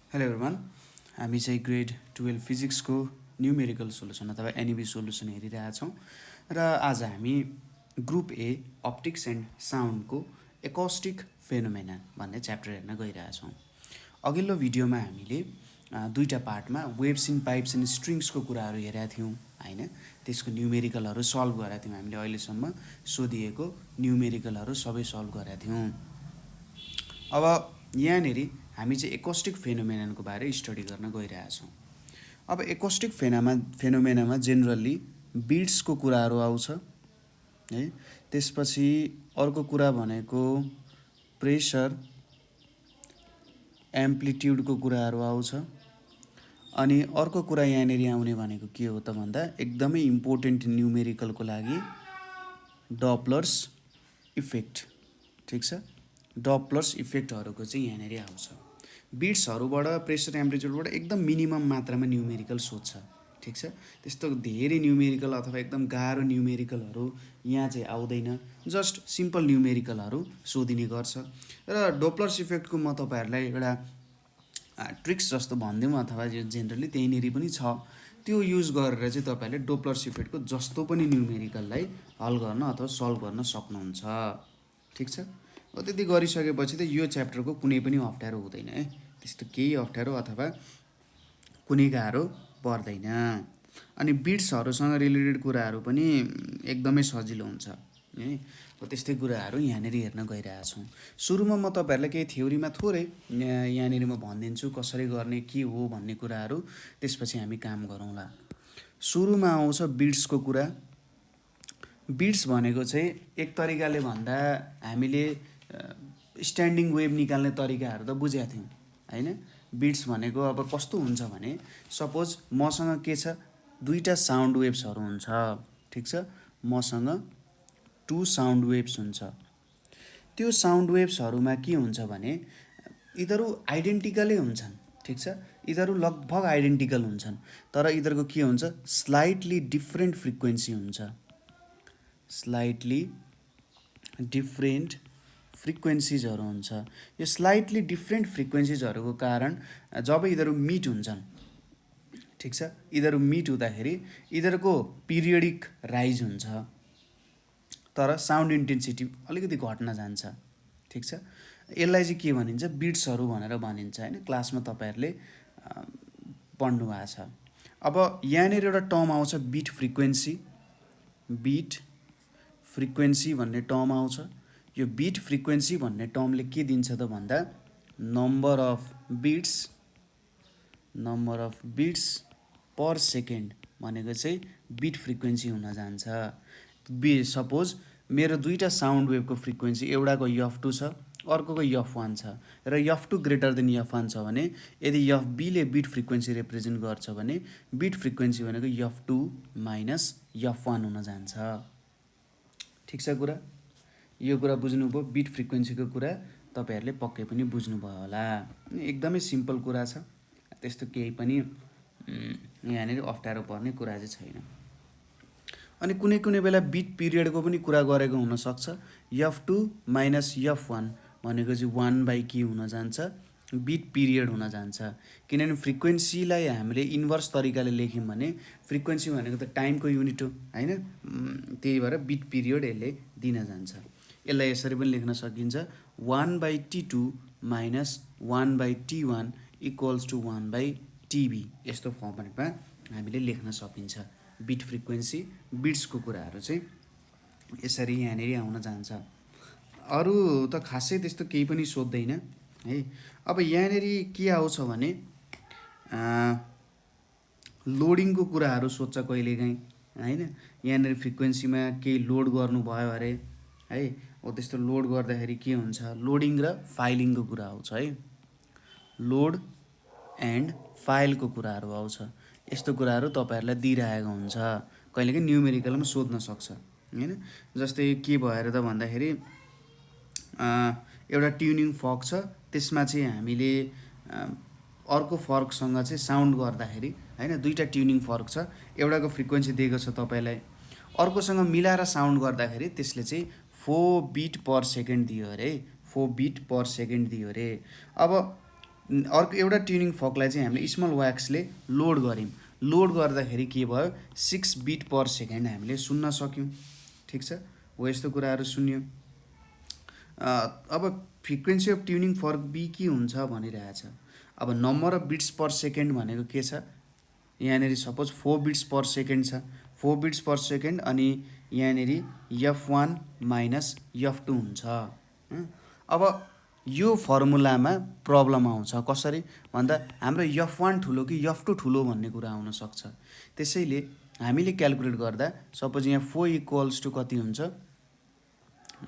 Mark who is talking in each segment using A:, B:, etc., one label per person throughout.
A: Hello everyone, हामी चाहिँ grade 12 फिजिक्सको numerical solution अथवा एनइबी सोल्युसन हेरिरहेछौँ र आज हामी ग्रुप ए अप्टिक्स एन्ड साउन्डको एकस्टिक फेनोमेना भन्ने च्याप्टर हेर्न गइरहेछौँ। अघिल्लो भिडियोमा हामीले दुईवटा पार्टमा वेभ्स इन पाइप्स एन्ड स्ट्रिङ्सको कुराहरू हेरेका थियौँ होइन, त्यसको न्युमेरिकलहरू सल्भ गरेका थियौँ। हामीले अहिलेसम्म सोधिएको न्युमेरिकलहरू सबै सल्भ गरेका थियौँ। अब यहाँनिर हामी चाहिँ एकोस्टिक फेनोमेनाको बारे स्टडी गर्न गइरहेछौँ। अब एकोस्टिक फेनोमेनामा जेनरली बिट्सको कुराहरू आउँछ है, त्यसपछि अर्को कुरा भनेको प्रेसर एम्प्लिट्युडको कुराहरू आउँछ। अनि अर्को कुरा यहाँनिर आउने भनेको के हो त भन्दा एकदमै इम्पोर्टेन्ट न्युमेरिकलको लागि डप्लर्स इफेक्ट। ठिक छ, डप्लर्स इफेक्टहरूको चाहिँ यहाँनिर आउँछ। बिट्सहरूबाट प्रेसर एम्प्लिट्युडबाट एकदम मिनिमम मात्रामा न्युमेरिकल सोध्छ। ठिक छ, त्यस्तो धेरै न्युमेरिकल अथवा एकदम गाह्रो न्युमेरिकलहरू यहाँ चाहिँ आउँदैन, जस्ट सिम्पल न्युमेरिकलहरू सोधिने गर्छ। र डोप्लर्स इफेक्टको म तपाईँहरूलाई एउटा ट्रिक्स जस्तो भनिदिउँ अथवा जो जेनरली त्यहीँनिर पनि छ, त्यो युज गरेर चाहिँ तपाईँहरूले डोप्लर्स इफेक्टको जस्तो पनि न्युमेरिकललाई हल गर्न अथवा सल्भ गर्न सक्नुहुन्छ। ठिक छ, त्यति गरिसकेपछि त यो च्याप्टरको कुनै पनि अप्ठ्यारो हुँदैन है, त्यस्तो केही अप्ठ्यारो अथवा कुनै गाह्रो पर्दैन। अनि बिट्सहरूसँग रिलेटेड कुराहरू पनि एकदमै सजिलो हुन्छ है, त्यस्तै कुराहरू यहाँनिर हेर्न गइरहेछौँ। सुरुमा म तपाईँहरूलाई केही थ्योरीमा थोरै यहाँनिर म भनिदिन्छु कसरी गर्ने के हो भन्ने कुराहरू, त्यसपछि हामी काम गरौँला। सुरुमा आउँछ बिट्सको कुरा। बिट्स भनेको चाहिँ एक तरिकाले भन्दा हामीले स्ट्यान्डिङ वेभ निकाल्ने तरिकाहरू त बुझेका थियौँ होइन। बिट्स भनेको अब कस्तो हुन्छ भने सपोज मसँग के छ, दुईवटा साउन्ड वेभ्सहरू हुन्छ। ठिक छ, मसँग 2 साउन्ड वेभ्स हुन्छ। त्यो साउन्ड वेभ्सहरूमा के हुन्छ भने यिनीहरू आइडेन्टिकलै हुन्छन्। ठिक छ, यिनीहरू लगभग आइडेन्टिकल हुन्छन्, तर यिनीहरूको के हुन्छ, स्लाइटली डिफ्रेन्ट फ्रिक्वेन्सी हुन्छ। स्लाइटली डिफ्रेन्ट फ्रिक्वेन्सिजहरू हुन्छ। यो स्लाइटली डिफ्रेन्ट फ्रिक्वेन्सिजहरूको कारण जब यिनीहरू मिट हुन्छन्, ठिक छ, यिनीहरू मिट हुँदाखेरि यिनीहरूको पिरियडिक राइज हुन्छ, तर साउन्ड इन्टेन्सिटी अलिकति घट्न जान्छ। ठिक छ, यसलाई चाहिँ के भनिन्छ, बिट्सहरू भनेर भनिन्छ होइन, क्लासमा तपाईँहरूले पढ्नु भएको छ। अब यहाँनिर एउटा टर्म आउँछ बिट फ्रिक्वेन्सी। बिट फ्रिक्वेन्सी भन्ने टर्म आउँछ। यो बिट फ्रिक्वेन्सी भन्ने टर्मले के दिन्छ त भन्दा number of bits per second भनेको चाहिँ बिट फ्रिक्वेन्सी हुन जान्छ। सपोज मेरो दुईवटा साउन्ड वेभको फ्रिक्वेन्सी, एउटाको F2 छ अर्कोको F1 छ र F2 ग्रेटर देन F1 छ भने यदि FBले बिट फ्रिक्वेन्सी रिप्रेजेन्ट गर्छ भने बिट फ्रिक्वेन्सी भनेको F2 माइनस F1 हुन जान्छ। ठिक छ कुरा, यो कुरा बुझ्नुभयो। बिट फ्रिक्वेन्सीको कुरा तपाईँहरूले पक्कै पनि बुझ्नुभयो होला, एकदमै सिम्पल कुरा छ, त्यस्तो केही पनि यहाँनिर अप्ठ्यारो पर्ने कुरा चाहिँ छैन। अनि कुनै कुनै बेला बिट पिरियडको पनि कुरा गरेको हुनसक्छ। F2 माइनस F1 भनेको चाहिँ 1/k हुन जान्छ, बिट पिरियड हुन जान्छ। किनभने फ्रिक्वेन्सीलाई हामीले इन्भर्स तरिकाले लेख्यौँ भने फ्रिक्वेन्सी भनेको त टाइमको युनिट हो होइन, त्यही भएर बिट पिरियड यसले दिन जान्छ। यसलाई यसरी पनि लेख्न सकिन्छ 1/t2 minus 1/t1 equals to 1/tb। यस्तो फर्मेटमा हामीले लेख्न सकिन्छ। बिट फ्रिक्वेन्सी बिट्सको कुराहरू चाहिँ यसरी यहाँनिर आउन जान्छ। अरू त खासै त्यस्तो केही पनि सोध्दैन है। अब यहाँनिर के आउँछ भने लोडिङको कुराहरू सोध्छ कहिलेकाहीँ होइन। यहाँनिर फ्रिक्वेन्सीमा केही लोड गर्नुभयो अरे है, हो त्यस्तो लोड गर्दाखेरि के हुन्छ, लोडिङ र फाइलिङको कुरा आउँछ है। लोड एन्ड फाइलको कुराहरू आउँछ। यस्तो कुराहरू तपाईँहरूलाई दिइरहेको हुन्छ, कहिलेकाहीँ न्युमेरिकलमा सोध्न सक्छ होइन। जस्तै के भएर त भन्दाखेरि एउटा ट्युनिङ फर्क छ, त्यसमा चाहिँ हामीले अर्को फर्कसँग चाहिँ साउन्ड गर्दाखेरि होइन, दुईवटा ट्युनिङ फर्क छ, एउटाको फ्रिक्वेन्सी दिएको छ तपाईँलाई, अर्कोसँग मिलाएर साउन्ड गर्दाखेरि त्यसले चाहिँ 4 बिट पर सेकेन्ड दियो अरे, 4 बिट पर सेकेन्ड दियो अरे। अब अर्को एउटा ट्युनिङ फर्कलाई चाहिँ हामीले स्मल व्याक्सले लोड गऱ्यौँ। लोड गर्दाखेरि के भयो 6 बिट पर सेकेन्ड हामीले सुन्न सक्यौँ। ठिक छ, हो यस्तो कुराहरू सुन्यो। अब फ्रिक्वेन्सी अफ ट्युनिङ फर्क बी के हुन्छ भनिरहेछ। अब number of bits per second भनेको के छ, यहाँनिर सपोज 4 बिट्स पर सेकेन्ड छ, 4 बिट्स पर सेकेन्ड, अनि यहाँनिर F1 माइनस F2 हुन्छ। अब यो फर्मुलामा प्रब्लम आउँछ कसरी भन्दा हाम्रो F1 ठुलो कि F2 ठुलो भन्ने कुरा आउन सक्छ। त्यसैले हामीले क्याल्कुलेट गर्दा सपोज यहाँ 4 इक्वल्स टु कति हुन्छ,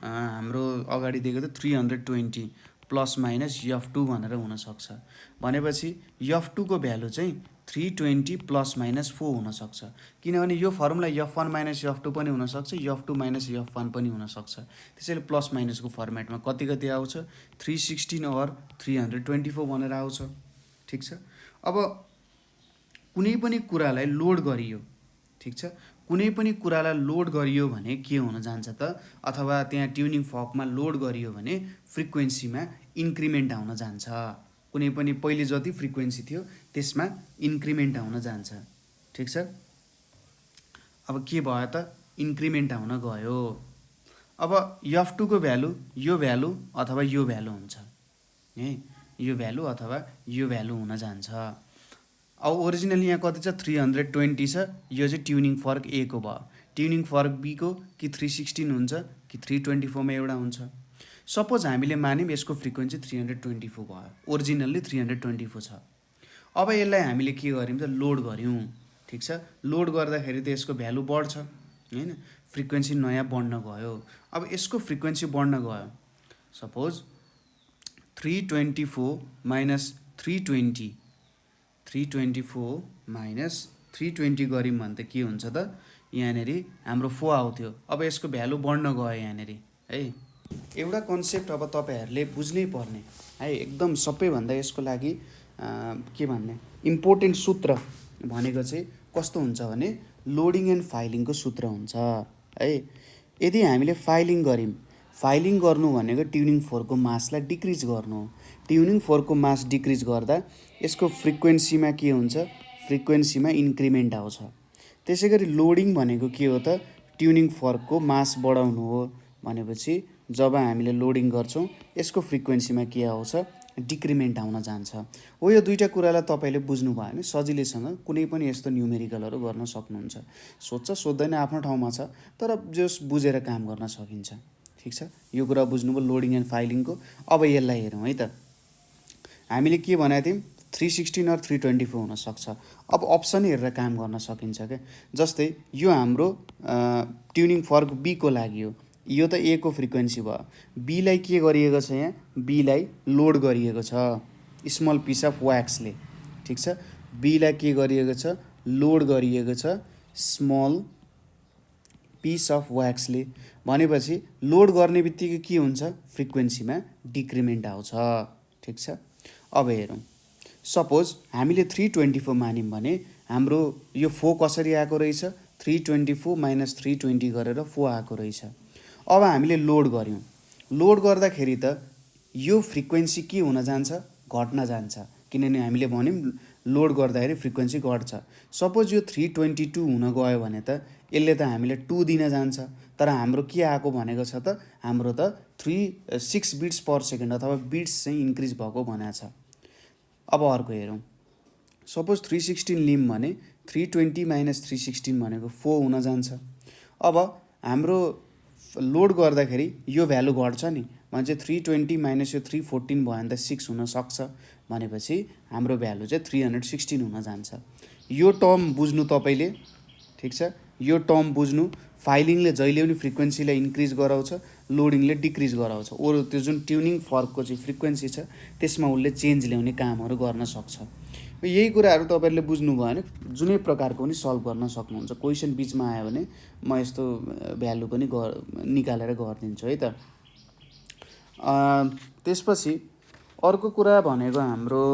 A: हाम्रो अगाडि दिएको त 320 प्लस माइनस F2 भनेर हुनसक्छ। भनेपछि F2 को भ्यालु चाहिँ 320 प्लस माइनस 4 हुनसक्छ, किनभने यो फर्मुला F1 माइनस F2 पनि हुनसक्छ, F2 माइनस F1 पनि हुनसक्छ। त्यसैले प्लस माइनसको फर्मेटमा कति कति आउँछ 316 और 324 भनेर आउँछ। ठिक छ, अब कुनै पनि कुरालाई लोड गरियो, ठिक छ, कुनै पनि कुरालाई लोड गरियो भने के हुन जान्छ त, अथवा त्यहाँ ट्युनिङ फर्कमा लोड गरियो भने फ्रिक्वेन्सीमा इन्क्रिमेन्ट आउन जान्छ। कुनै पनि पहिले जति फ्रिक्वेन्सी थियो त्यसमा इन्क्रिमेन्ट आउन जान्छ। ठिक छ, अब के भयो त, इन्क्रिमेन्ट आउन गयो। अब F2 को भ्यालु यो भ्यालु अथवा यो भ्यालु हुन्छ है, यो भ्यालु अथवा यो भ्यालु हुन जान्छ। अब ओरिजिनली यहाँ कति छ 320 छ, यो चाहिँ ट्युनिङ फर्क ए को भयो। ट्युनिङ फर्क बी को कि 316 हुन्छ कि 324 मा एउटा हुन्छ। सपोज हामीले मान्यौँ यसको फ्रिक्वेन्सी 324 भयो, ओरिजिनल्ली 324 छ। अब यसलाई हामीले के गर्यौँ त, लोड गऱ्यौँ। ठिक छ, लोड गर्दाखेरि त यसको भ्यालु बढ्छ हैन, फ्रिक्वेन्सी नयाँ बढ्न गयो। अब यसको फ्रिक्वेन्सी बढ्न गयो, सपोज 324 माइनस 320, 324 माइनस 320 गऱ्यौँ भने त के हुन्छ त, यहाँनिर हाम्रो 4 आउँथ्यो। अब यसको भ्यालु बढ्न गयो यहाँनिर है। एउटा कन्सेप्ट अब तपाईँहरूले बुझ्नै पर्ने है, एकदम सबैभन्दा यसको लागि के भन्ने इम्पोर्टेन्ट सूत्र भनेको चाहिँ कस्तो हुन्छ भने लोडिङ एन्ड फाइलिङको सूत्र हुन्छ है। यदि हामीले फाइलिङ गऱ्यौँ, फाइलिङ गर्नु भनेको ट्युनिङ फोर्कको मासलाई डिक्रिज गर्नु हो। ट्युनिङ फोर्कको मास डिक्रिज गर्दा यसको फ्रिक्वेन्सीमा के हुन्छ, फ्रिक्वेन्सीमा इन्क्रिमेन्ट आउँछ। त्यसै गरी लोडिङ भनेको के हो त, ट्युनिङ फोर्कको मास बढाउनु हो। भनेपछि जब हामीले लोडिङ गर्छौँ यसको फ्रिक्वेन्सीमा के आउँछ, डिक्रिमेन्ट आउन जान्छ। हो यो दुईवटा कुरालाई तपाईँले बुझ्नुभयो भने सजिलैसँग कुनै पनि यस्तो न्युमेरिकलहरू गर्न सक्नुहुन्छ। सोध्छ सोध्दैन आफ्नो ठाउँमा छ, तर जस बुझेर काम गर्न सकिन्छ। ठिक छ, यो कुरा बुझ्नुभयो लोडिङ एन्ड फाइलिङको। अब यसलाई हेरौँ है त, हामीले के भनेको थियौँ 316 और 324 हुनसक्छ। अब अप्सन हेरेर काम गर्न सकिन्छ क्या। जस्तै यो हाम्रो ट्युनिङ फर्क बी को लागि हो, यो त ए को फ्रिक्वेन्सी भयो, बीलाई के गरिएको छ, यहाँ बीलाई लोड गरिएको छ स्मल पिस अफ व्याक्सले। ठिक छ, बीलाई के गरिएको छ, लोड गरिएको छ स्मल पिस अफ व्याक्सले। भनेपछि लोड गर्ने बित्तिकै के हुन्छ, फ्रिक्वेन्सीमा डिक्रिमेन्ट आउँछ। ठिक छ, अब हेरौँ, सपोज हामीले 324 मान्यौँ भने हाम्रो यो 4 कसरी आएको रहेछ, 324 माइनस 320 गरेर 4 आएको रहेछ। अब हामीले लोड गऱ्यौँ, लोड गर्दाखेरि त यो फ्रिक्वेन्सी के हुन जान्छ, घट्न जान्छ, किनभने हामीले भन्यौँ लोड गर्दाखेरि फ्रिक्वेन्सी घट्छ। सपोज यो 322 हुन गयो भने त यसले त हामीले 2 दिन जान्छ, तर हाम्रो के आएको भनेको छ त, हाम्रो त 6 बिट्स पर सेकेन्ड अथवा बिट्स चाहिँ इन्क्रिज भएको भनेको छ। अब अर्को हेरौँ, सपोज 316 लिम भने 320 माइनस 316 भनेको 4 हुन जान्छ। अब हाम्रो लोड गर्दाखेरि यो भ्यालु घट्छ नि, भने चाहिँ 320 माइनस यो 314 भयो भने त 6 हुनसक्छ। भनेपछि हाम्रो भ्यालु चाहिँ 316 हुन जान्छ। यो टर्म बुझ्नु तपाईँले। ठिक छ, यो टर्म बुझ्नु। फाइलिङले जहिले पनि फ्रिक्वेन्सीलाई इन्क्रिज गराउँछ, लोडिङले डिक्रिज गराउँछ। ओर त्यो जुन ट्युनिङ फर्कको चाहिँ फ्रिक्वेन्सी छ त्यसमा उसले चेन्ज ल्याउने कामहरू गर्न सक्छ। यही कुराहरू तपाईँहरूले बुझ्नुभयो भने जुनै प्रकारको पनि सल्भ गर्न सक्नुहुन्छ। क्वेसन बिचमा आयो भने म यस्तो भ्यालु पनि निकालेर गरिदिन्छु है त। त्यसपछि अर्को कुरा भनेको हाम्रो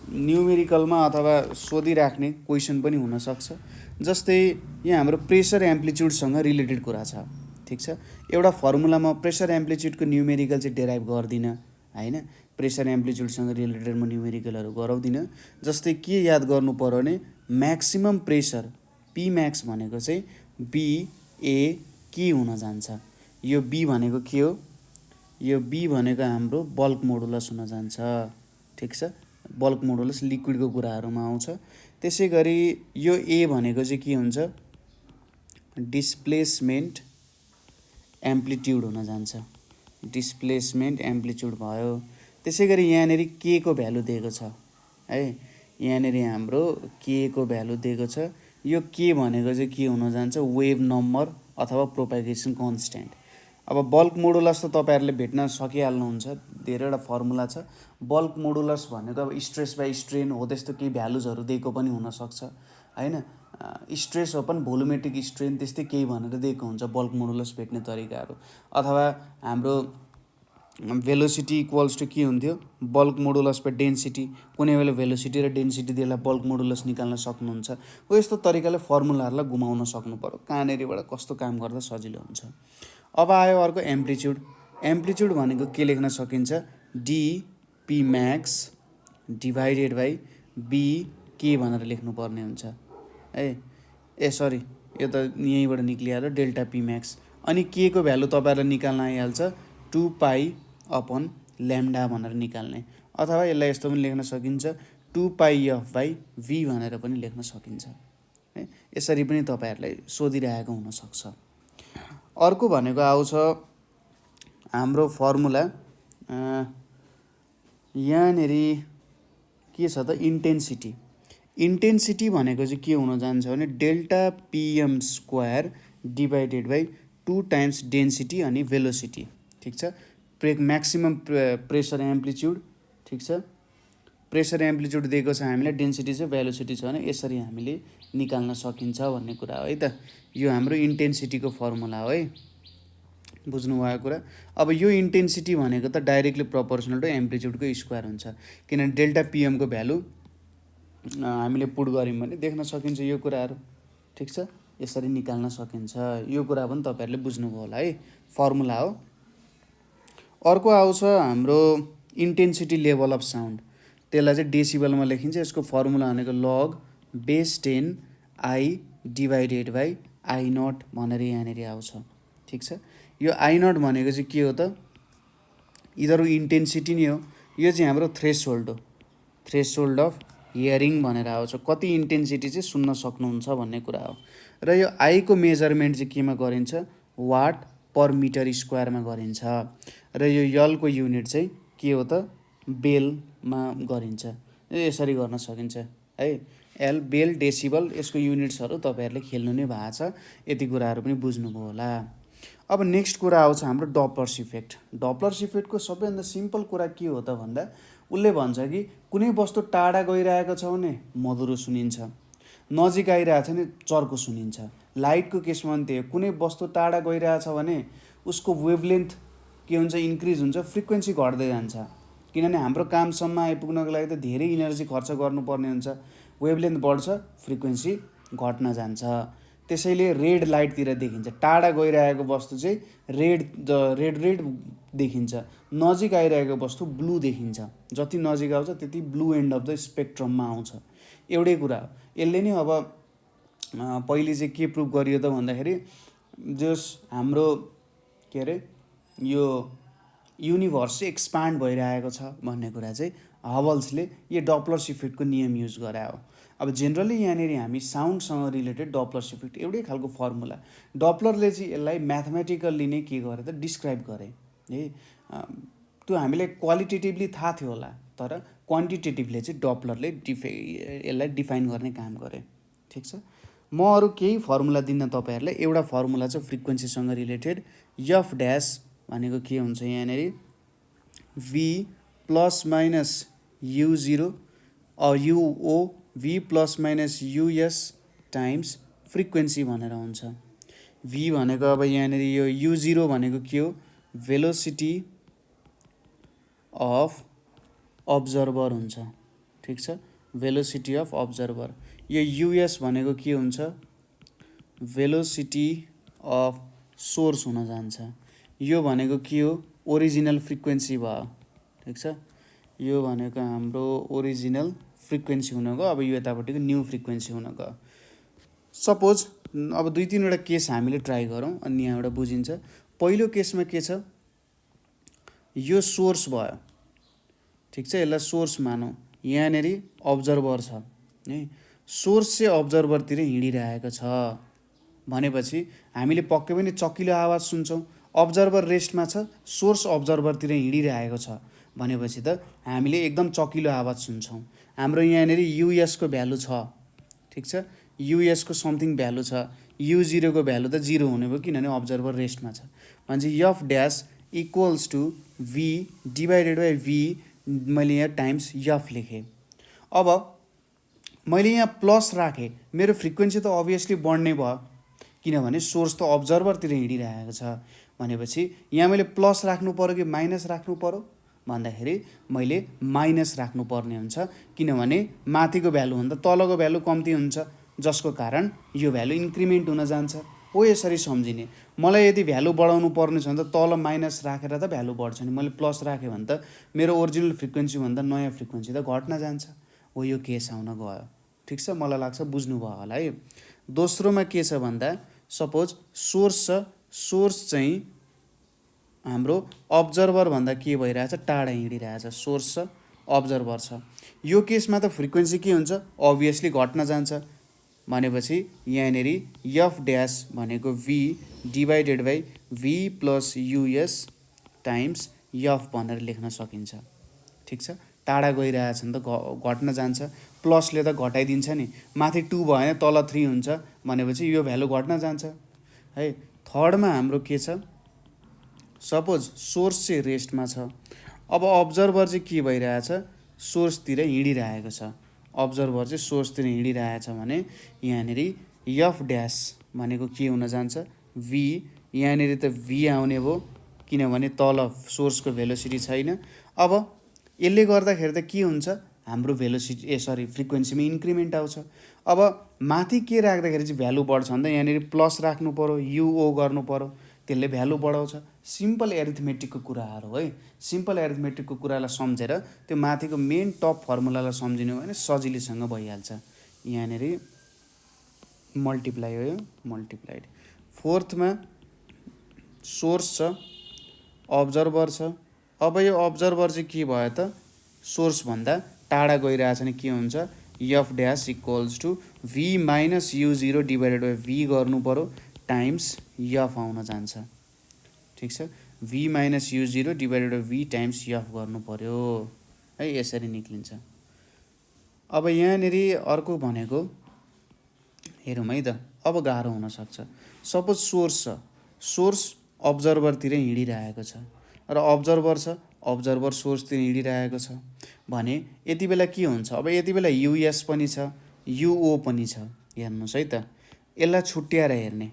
A: न्युमेरिकलमा अथवा सोधिराख्ने क्वेसन पनि हुनसक्छ। जस्तै यहाँ हाम्रो प्रेसर एम्प्लिट्युडसँग रिलेटेड कुरा छ। ठिक छ, एउटा फर्मुलामा प्रेसर एम्प्लिट्युडको न्युमेरिकल चाहिँ डेराइभ गर्दिनँ हैन, प्रेसर एम्प्लिट्युडसँग रिलेटेड म न्युमेरिकलहरू गराउँदिनँ। जस्तै के याद गर्नु पर्यो भने म्याक्सिमम प्रेसर पी म्याक्स भनेको चाहिँ BA हुन जान्छ। यो बी भनेको के हो? यो बी भनेको हाम्रो बल्क मोडुलस हुन जान्छ। ठिक छ, बल्क मोडुलस लिक्विडको कुराहरूमा आउँछ। त्यसै गरी यो ए भनेको चाहिँ के हुन्छ? डिस्प्लेसमेन्ट एम्प्लिट्युड हुन जान्छ। डिस्प्लेसमेन्ट एम्प्लिट्युड भयो। त्यसै गरी यहाँनिर के को भ्यालु दिएको छ है, यहाँनिर हाम्रो के को भ्यालु दिएको छ। यो के भनेको चाहिँ के हुन जान्छ? वेभ नम्बर अथवा प्रोपागेसन कन्स्ट्यान्ट। अब बल्क मोडुलस त तपाईँहरूले भेट्न सकिहाल्नुहुन्छ, धेरैवटा फर्मुला छ। बल्क मोडुलस भनेको अब स्ट्रेस बाई स्ट्रेन हो त्यस्तो केही भ्यालुजहरू दिएको पनि हुनसक्छ होइन। स्ट्रेस हो पनि भोलुमेट्रिक स्ट्रेन त्यस्तै केही भनेर दिएको हुन्छ बल्क मोडुलस भेट्ने तरिकाहरू। अथवा हाम्रो भेलोसिटी इक्वल्स टु के हुन्थ्यो? Bulk modulus by density. कुनै बेला भेलोसिटी र डेन्सिटी दिएला बल्क मोडुलस निकाल्न सक्नुहुन्छ। हो यस्तो तरिकाले फर्मुलाहरूलाई घुमाउन सक्नु पर्यो, कहाँनिरबाट कस्तो काम गर्दा सजिलो हुन्छ। अब आयो अर्को एम्प्लिट्युड। एम्प्लिट्युड भनेको के लेख्न सकिन्छ? DP Max divided by BK भनेर लेख्नुपर्ने हुन्छ है। सरी, यो त यहीँबाट निक्लिहाल्यो डेल्टा पी म्याक्स। अनि के को भ्यालु तपाईँहरूलाई निकाल्न आइहाल्छ 2π/λ भनेर निकाल्ने। अथवा यसलाई यस्तो पनि लेख्न सकिन्छ 2πf/v भनेर पनि लेख्न सकिन्छ है। यसरी पनि तपाईँहरूलाई सोधिरहेको हुनसक्छ। अर्को भनेको आउँछ हाम्रो फर्मुला, यहाँनिर के छ त? इन्टेन्सिटी। इन्टेन्सिटी भनेको चाहिँ के हुन जान्छ भने delta PM square divided by 2 times density अनि भेलोसिटी। ठिक छ, म्याक्सिमम प्रेसर एम्प्लिट्युड। ठिक छ, प्रेसर एम्प्लिट्युड दिएको छ हामीलाई, डेन्सिटी चाहिँ भेलोसिटी छ भने यसरी हामीले निकाल्न सकिन्छ भन्ने कुरा हो है त। यो हाम्रो इन्टेन्सिटीको फर्मुला हो है, बुझ्नुभयो कुरा। अब यो इन्टेन्सिटी भनेको त डाइरेक्टली प्रोपोर्सनल टु एम्प्लिट्युडको स्क्वायर हुन्छ, किनभने डेल्टा PM को भ्यालु हामीले पुट गऱ्यौँ भने देख्न सकिन्छ यो कुराहरू। ठिक छ, यसरी निकाल्न सकिन्छ। यो कुरा पनि तपाईँहरूले बुझ्नुभयो होला है, फर्मुला हो। अर्को आउँछ हाम्रो इन्टेन्सिटी लेभल अफ साउन्ड। त्यसलाई चाहिँ डेसिबलमा लेखिन्छ। यसको फर्मुला भनेको log/10I डिभाइडेड बाई I0 भनेर यहाँनिर आउँछ। ठिक छ, यो I0 भनेको चाहिँ के हो त? यिनीहरू इन्टेन्सिटी नै हो। यो चाहिँ हाम्रो थ्रेसहोल्ड हो, थ्रेसहोल्ड अफ हियरिङ भनेर आउँछ। कति इन्टेन्सिटी चाहिँ सुन्न सक्नुहुन्छ भन्ने कुरा हो। र यो आई को मेजरमेन्ट चाहिँ केमा गरिन्छ? वाट पर मिटर स्क्वायरमा गरिन्छ। र यो यल को युनिट चाहिँ के हो त? बेलमा गरिन्छ। यसरी गर्न सकिन्छ है। एल, बेल, डेसिबल, यसको युनिट्सहरू तपाईँहरूले खेल्नु नै भएको छ। यति कुराहरू पनि बुझ्नुभयो होला। अब नेक्स्ट कुरा आउँछ हाम्रो डप्लर्स इफेक्ट। डप्लर्स इफेक्टको सबैभन्दा सिम्पल कुरा के हो त भन्दा उसले भन्छ कि कुनै वस्तु टाढा गइरहेको छ भने मधुरो सुनिन्छ, नजिक आइरहेछ भने चर्को सुनिन्छ। लाइटको केसमा पनि त्यही हो, कुनै वस्तु टाढा गइरहेछ भने उसको वेभलेन्थ के हुन्छ? इन्क्रिज हुन्छ, फ्रिक्वेन्सी घट्दै जान्छ। किनभने हाम्रो कामसम्म आइपुग्नको लागि त धेरै इनर्जी खर्च गर्नुपर्ने हुन्छ। वेभलेन्थ बढ्छ, फ्रिक्वेन्सी घट्न जान्छ। त्यसैले रेड लाइटतिर देखिन्छ। टाढा गइरहेको वस्तु चाहिँ रेड देखिन्छ, नजिक आइरहेको वस्तु ब्लू देखिन्छ। जति नजिक आउँछ त्यति ब्लू एन्ड अफ द स्पेक्ट्रममा आउँछ। एउटै कुरा हो। यसले नै अब पहिले चाहिँ के प्रुभ गरियो त भन्दाखेरि जस हाम्रो के अरे यो युनिभर्स चाहिँ एक्सपान्ड भइरहेको छ भन्ने कुरा चाहिँ हबल्सले यो डप्लर्स इफेक्टको नियम युज गरायो। अब जेनरली यहाँनिर हामी साउन्डसँग रिलेटेड डप्लर्स इफेक्ट एउटै खालको फर्मुला। डप्लरले चाहिँ यसलाई म्याथमेटिकल्ली नै के गरे त? डिस्क्राइब गरे है। त्यो हामीलाई क्वालिटेटिभली थाहा थियो होला, तर क्वान्टिटेटिभले चाहिँ डप्लरले यसलाई डिफाइन गर्ने काम गरे। ठिक छ, म अरू केही फर्मुला दिन्न तपाईँहरूलाई। एउटा फर्मुला चाहिँ फ्रिक्वेन्सीसँग रिलेटेड। एफ ड्यास भनेको के हुन्छ? यहाँनिर V ± U0 UO V ± US times frequency भनेर हुन्छ। V भनेको अब यहाँनिर यो U0 भनेको के हो? भेलोसिटी अफ अब्जर्भर हुन्छ। ठिक छ, भेलोसिटी अफ अब्जर्भर। यो US भनेको के हुन्छ? भेलोसिटी अफ सोर्स हुन जान्छ। यो भनेको के हो? ओरिजिनल फ्रिक्वेन्सी भयो। ठिक छ, यो भनेको हाम्रो ओरिजिनल फ्रिक्वेन्सी हुन गयो। अब यो यतापट्टिको न्यू फ्रिक्वेन्सी हुन गयो। सपोज अब 2-3वटा केस हामीले ट्राई गरौँ अनि यहाँबाट बुझिन्छ। पहिलो केसमा के छ, यो सोर्स भयो, ठिक छ, यसलाई सोर्स मानौँ। यहाँनिर अब्जर्भर छ है, सोर्स चाहिँ अब्जर्भरतिर हिँडिरहेको छ भनेपछि हामीले पक्कै पनि चकिलो आवाज सुन्छौँ। अब्जर्भर रेस्टमा छ, सोर्स अब्जर्भरतिर हिँडिरहेको छ भनेपछि त हामीले एकदम चकिलो आवाज सुन्छौँ। हाम्रो यहाँनिर युएसको भ्यालु छ, ठिक छ, युएसको समथिङ भ्यालु छ, U0को भ्यालु त 0 हुने भयो किनभने अब्जर्भर रेस्टमा छ। भनेपछि F dash equals to V divided by V, मैले यहाँ टाइम्स एफ लेखेँ। अब मैले यहाँ प्लस राखेँ, मेरो फ्रिक्वेन्सी त अभियसली बढ्ने भयो किनभने सोर्स त अब्जर्भरतिर हिँडिरहेको छ भनेपछि यहाँ मैले प्लस राख्नु पऱ्यो कि माइनस राख्नु पऱ्यो भन्दाखेरि मैले माइनस राख्नुपर्ने हुन्छ किनभने माथिको भ्यालुभन्दा तलको भ्यालु कम्ती हुन्छ, जसको कारण यो भ्यालु इन्क्रिमेन्ट हुन जान्छ। हो यसरी सम्झिने। मलाई यदि भ्यालु बढाउनु पर्ने छ भने त तल माइनस राखेर त भ्यालु बढ्छ नि, मैले प्लस राखेँ भने त मेरो ओरिजिनल फ्रिक्वेन्सीभन्दा नयाँ फ्रिक्वेन्सी त घट्न जान्छ। हो यो केस आउन गयो, ठिक छ, मलाई लाग्छ बुझ्नुभयो होला है। दोस्रोमा के छ भन्दा सपोज सोर्स छ, सोर्स चाहिँ हाम्रो अब्जर्भर भन्दा के भइरहेछ, टाढा हिँडिरहेछ, सोर्स छ अब्जर्भर छ। यो केसमा त फ्रिक्वेन्सी के हुन्छ, अभियसली घट्न जान्छ भनेपछि यहाँनिर एफ ड्यास भनेको V divided by V plus US times F भनेर लेख्न सकिन्छ, ठिक छ। टाढा गइरहेछ भने त घट्न जान्छ, प्लसले त घटाइदिन्छ नि, माथि 2 भयो भने तल 3 हुन्छ भनेपछि यो भ्यालु घट्न जान्छ है। थर्डमा हाम्रो के छ, सपोज सोर्स चाहिँ रेस्टमा छ, अब अब्जर्भर चाहिँ के भइरहेछ, सोर्सतिर हिँडिरहेको छ, अब्जर्भर चाहिँ सोर्सतिर हिँडिरहेछ भने यहाँनिर एफ ड्यास भनेको के हुन जान्छ, भी, यहाँनिर त भी आउने भयो किनभने तल सोर्सको भेलोसिटी छैन। अब यसले गर्दाखेरि त के हुन्छ, हाम्रो भेलोसिटी फ्रिक्वेन्सीमा इन्क्रिमेन्ट आउँछ। अब माथि के राख्दाखेरि चाहिँ भ्यालु बढ्छ भन्दा यहाँनिर प्लस राख्नु पऱ्यो, युओ गर्नु पऱ्यो, त्यसले भ्यालु बढाउँछ। सिम्पल एरिथमेटिकको कुराहरू है, सिम्पल एरिथमेटिकको कुरालाई सम्झेर त्यो माथिको मेन टप फर्मुलालाई सम्झिनु भने सजिलैसँग भइहाल्छ। यहाँनिर मल्टिप्लाई हो, यो मल्टिप्लाइड। फोर्थमा सोर्स छ, अब्जर्भर छ। अब यो अब्जर्भर चाहिँ के भयो त, सोर्सभन्दा टाढा गइरहेछ भने के हुन्छ, F dash equals to V minus U0 divided by V गर्नु पऱ्यो टाइम्स एफ आउन जान्छ, ठिक छ। V minus U0 divided by V times F गर्नु पऱ्यो है, यसरी निक्लिन्छ। अब यहाँनिर अर्को भनेको हेरौँ है त, अब गाह्रो हुनसक्छ। सपोज सोर्स छ, सोर्स अब्जर्भरतिर हिँडिरहेको छ र अब्जर्भर छ, अब्जर्भर सोर्सतिर हिँडिरहेको छ भने यति बेला के हुन्छ, अब यति बेला युएस पनि छ, युओ पनि छ। हेर्नुहोस् है त, यसलाई छुट्याएर हेर्ने,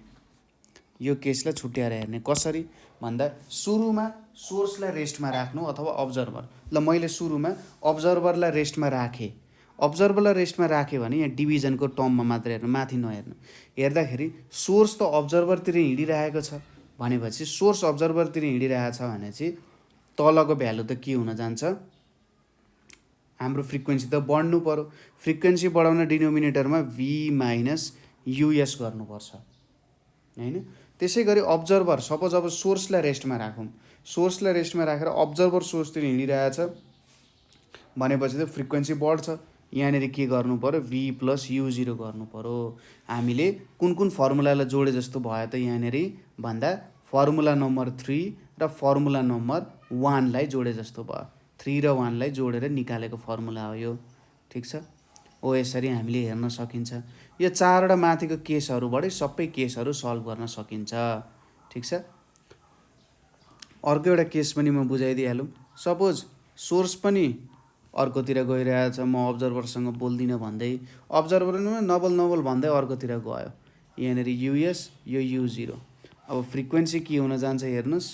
A: यो केसलाई छुट्याएर हेर्ने कसरी भन्दा सुरुमा सोर्सलाई रेस्टमा राख्नु अथवा अब्जर्भर। ल मैले सुरुमा अब्जर्भरलाई रेस्टमा राखेँ, अब्जर्भरलाई रेस्टमा राखेँ भने यहाँ डिभिजनको टर्ममा मात्र हेर्नु, माथि नहेर्नु। हेर्दाखेरि सोर्स त अब्जर्भरतिर हिँडिरहेको छ भनेपछि सोर्स अब्जर्भरतिर हिँडिरहेछ भने चाहिँ तलको भ्यालु त के हुन जान्छ, हाम्रो फ्रिक्वेन्सी त बढ्नु पऱ्यो। फ्रिक्वेन्सी बढाउन डिनोमिनेटरमा भी माइनस युएस गर्नुपर्छ हैन। त्यसै गरी अब्जर्भर, सपोज अब सोर्सलाई रेस्टमा राखौँ, सोर्सलाई रेस्टमा राखेर अब्जर्भर सोर्सतिर हिँडिरहेछ भनेपछि त फ्रिक्वेन्सी बढ्छ। यहाँनिर के गर्नु पऱ्यो, भी प्लस U0 गर्नु पऱ्यो। हामीले कुन कुन फर्मुलालाई जोडे जस्तो भयो त यहाँनिर भन्दा फर्मुला नम्बर 3 र फर्मुला नम्बर 1 लाई जोडे जस्तो भयो। 3 र 1 लाई जोडेर निकालेको फर्मुला हो यो, ठिक छ। हो यसरी हामीले हेर्न सकिन्छ। यो 4वटा माथिको केसहरूबाटै सबै केसहरू सल्भ गर्न सकिन्छ, ठिक छ। अर्को एउटा केस पनि म बुझाइदिइहालौँ। सपोज सोर्स पनि अर्कोतिर गइरहेछ, म अब्जर्भरसँग बोल्दिनँ भन्दै अब्जर्भर नबोल भन्दै अर्कोतिर गयो, यहाँनिर युएस, यो U0। अब फ्रिक्वेन्सी के हुन जान्छ हेर्नुहोस्,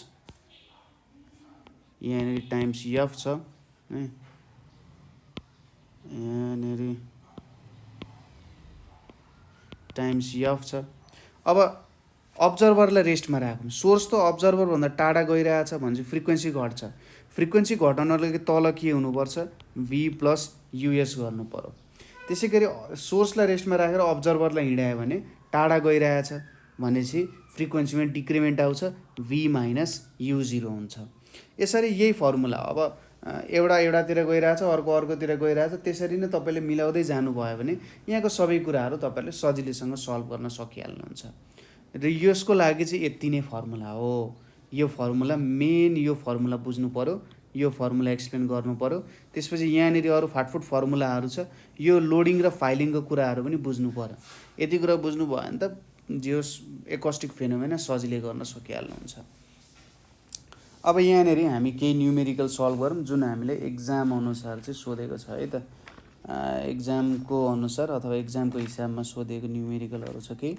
A: यहाँनिर टाइम्स एफ छ है, यहाँनिर टाइम्स एफ छ। अब अब्जर्भरलाई रेस्टमा राख्नु, सोर्स त अब्जर्भरभन्दा टाढा गइरहेछ भने चाहिँ फ्रिक्वेन्सी घट्छ फ्रिक्वेन्सी घटाउनलाई तल के हुनुपर्छ v प्लस यूएस गर्नु पर्यो। त्यसै गरी सोर्सलाई रेस्टमा राखेर अब्जर्भरलाई हिँडायो भने टाढा गइरहेछ भनेपछि फ्रिक्वेन्सीमा डिक्रिमेन्ट आउँछ v माइनस u0 हुन्छ। यसरी यही फर्मुला अब एउटातिर गइरहेछ अर्कोतिर गइरहेछ त्यसरी नै तपाईँले मिलाउँदै जानुभयो भने यहाँको सबै कुराहरू तपाईँले सजिलैसँग सल्भ गर्न सकिहाल्नुहुन्छ। र यसको लागि चाहिँ यति नै फर्मुला हो। यो फर्मुला मेन यो फर्मुला बुझ्नु पर्यो, यो फर्मुला एक्सप्लेन गर्नु पर्यो। त्यसपछि यहाँनिर अरू फाटफुट फर्मुलाहरू छ, यो लोडिङ र फाइलिङको कुराहरू पनि बुझ्नु पर्यो। यति कुरा बुझ्नुभयो भने त जो एकस्टिक फेनोमेना सजिलै गर्न सकिहाल्नुहुन्छ। अब यहाँनिर हामी केही न्युमेरिकल सल्भ गरौँ जुन हामीले एक्जाम अनुसार चाहिँ सोधेको छ है त। एक्जामको अनुसार अथवा एक्जामको हिसाबमा सोधेको न्युमेरिकलहरू छ केही।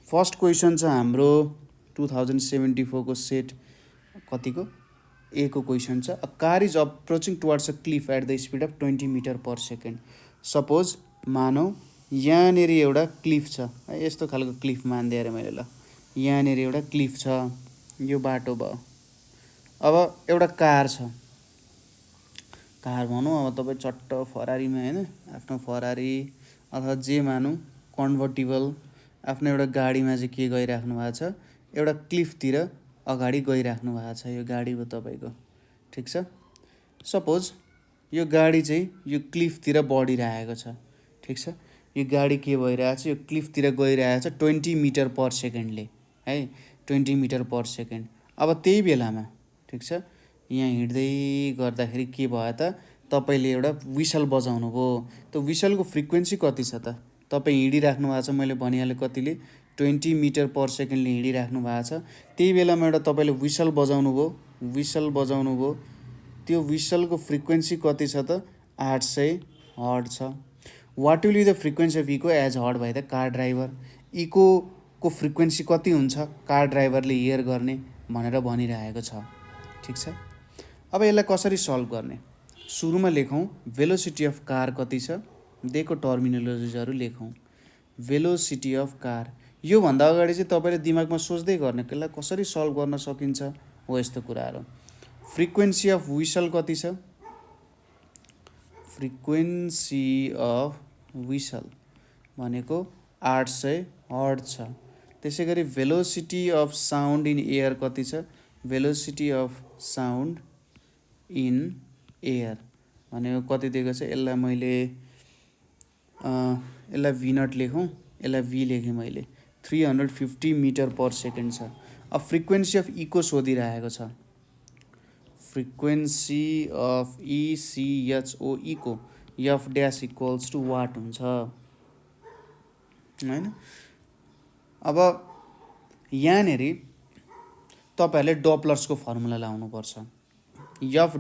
A: फर्स्ट क्वेसन छ हाम्रो 2074 को सेट कतिको ए को क्वेसन छ। A car is approaching towards a cliff at the speed of 20 metre per second. Suppose मानौ यहाँनिर एउटा क्लिफ छ है, यस्तो खालको क्लिफ मानिदिएँ अरे मैले। ल यहाँनिर एउटा क्लिफ छ, यो बाटो भयो। अब एउटा कार छ, कार भनौँ अब तपाईँ चट्ट फरारीमा होइन, आफ्नो फरारी अथवा जे मानौँ कन्भर्टिबल आफ्नो एउटा गाडीमा चाहिँ के गइराख्नु भएको छ, एउटा क्लिफतिर अगाडि गइराख्नु भएको छ। यो गाडी हो तपाईँको, ठिक छ। सपोज यो गाडी चाहिँ यो क्लिफतिर बढिरहेको छ, ठिक छ। यो गाडी के भइरहेको छ, यो क्लिफतिर गइरहेको छ 20 मिटर पर सेकेन्डले है, 20 मिटर पर सेकेन्ड। अब त्यही बेलामा ठिक छ यहाँ हिँड्दै गर्दाखेरि के भयो त, तपाईँले एउटा विसल बजाउनु भयो। त्यो विसलको फ्रिक्वेन्सी कति छ त, तपाईँ हिँडिराख्नु भएको छ, मैले भनिहालेँ कतिले 20 मिटर पर सेकेन्डले हिँडिराख्नु भएको छ। त्यही बेलामा एउटा तपाईँले विसल बजाउनु भयो, विसल बजाउनु भयो। त्यो विसलको फ्रिक्वेन्सी कति छ त 800 हर्ड छ। What will be the frequency of echo as heard by the car driver. इकोको फ्रिक्वेन्सी कति हुन्छ कार ड्राइभरले हियर गर्ने भनेर भनिरहेको छ, ठिक छ। अब यसलाई कसरी सल्भ गर्ने, सुरुमा लेखौँ भेलोसिटी अफ कार कति छ, दिएको टर्मिनोलोजिजहरू लेखौँ। भेलोसिटी अफ कार, योभन्दा अगाडि चाहिँ तपाईँले दिमागमा सोच्दै गर्ने यसलाई कसरी सल्भ गर्न सकिन्छ हो यस्तो कुराहरू। फ्रिक्वेन्सी अफ विसल कति छ, फ्रिक्वेन्सी अफ विसल भनेको 800 हर्ड छ। त्यसै गरी velocity of sound in air कति छ, velocity of sound in air भनेको कति दिएको छ, यसलाई मैले यसलाई भी नट लेखौँ, यसलाई भी लेखेँ मैले, 350 मिटर पर सेकेन्ड छ। अब फ्रिक्वेन्सी अफ इको सोधिरहेको छ, frequency of E C H O echo F dash equals to what हुन्छ होइन। अब यहाँनिर तपाईँहरूले डपलर्सको फर्मुला लाउनुपर्छ। F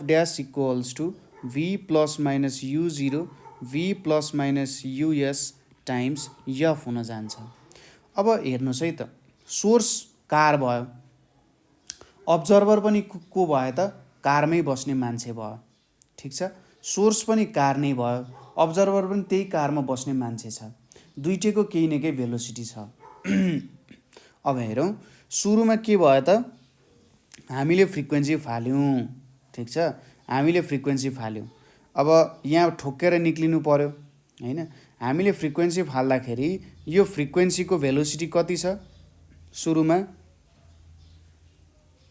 A: dash equals to V plus minus u0 V plus minus US times F हुन जान्छ। अब हेर्नुहोस् है त, सोर्स कार भयो, अब्जर्भर पनि को भयो त, कारमै बस्ने मान्छे भयो, ठिक छ। सोर्स पनि कार नै भयो, अब्जर्भर पनि त्यही कारमा बस्ने मान्छे छ, दुइटैको केही न केही भेलोसिटी छ। अब हेरौँ सुरुमा के भयो त, हामीले फ्रिक्वेन्सी फाल्यौँ, ठिक छ, हामीले फ्रिक्वेन्सी फाल्यौँ। अब यहाँ ठोक्केर निक्लिनु पर्यो होइन। हामीले फ्रिक्वेन्सी फाल्दाखेरि यो फ्रिक्वेन्सीको भेलोसिटी कति छ सुरुमा,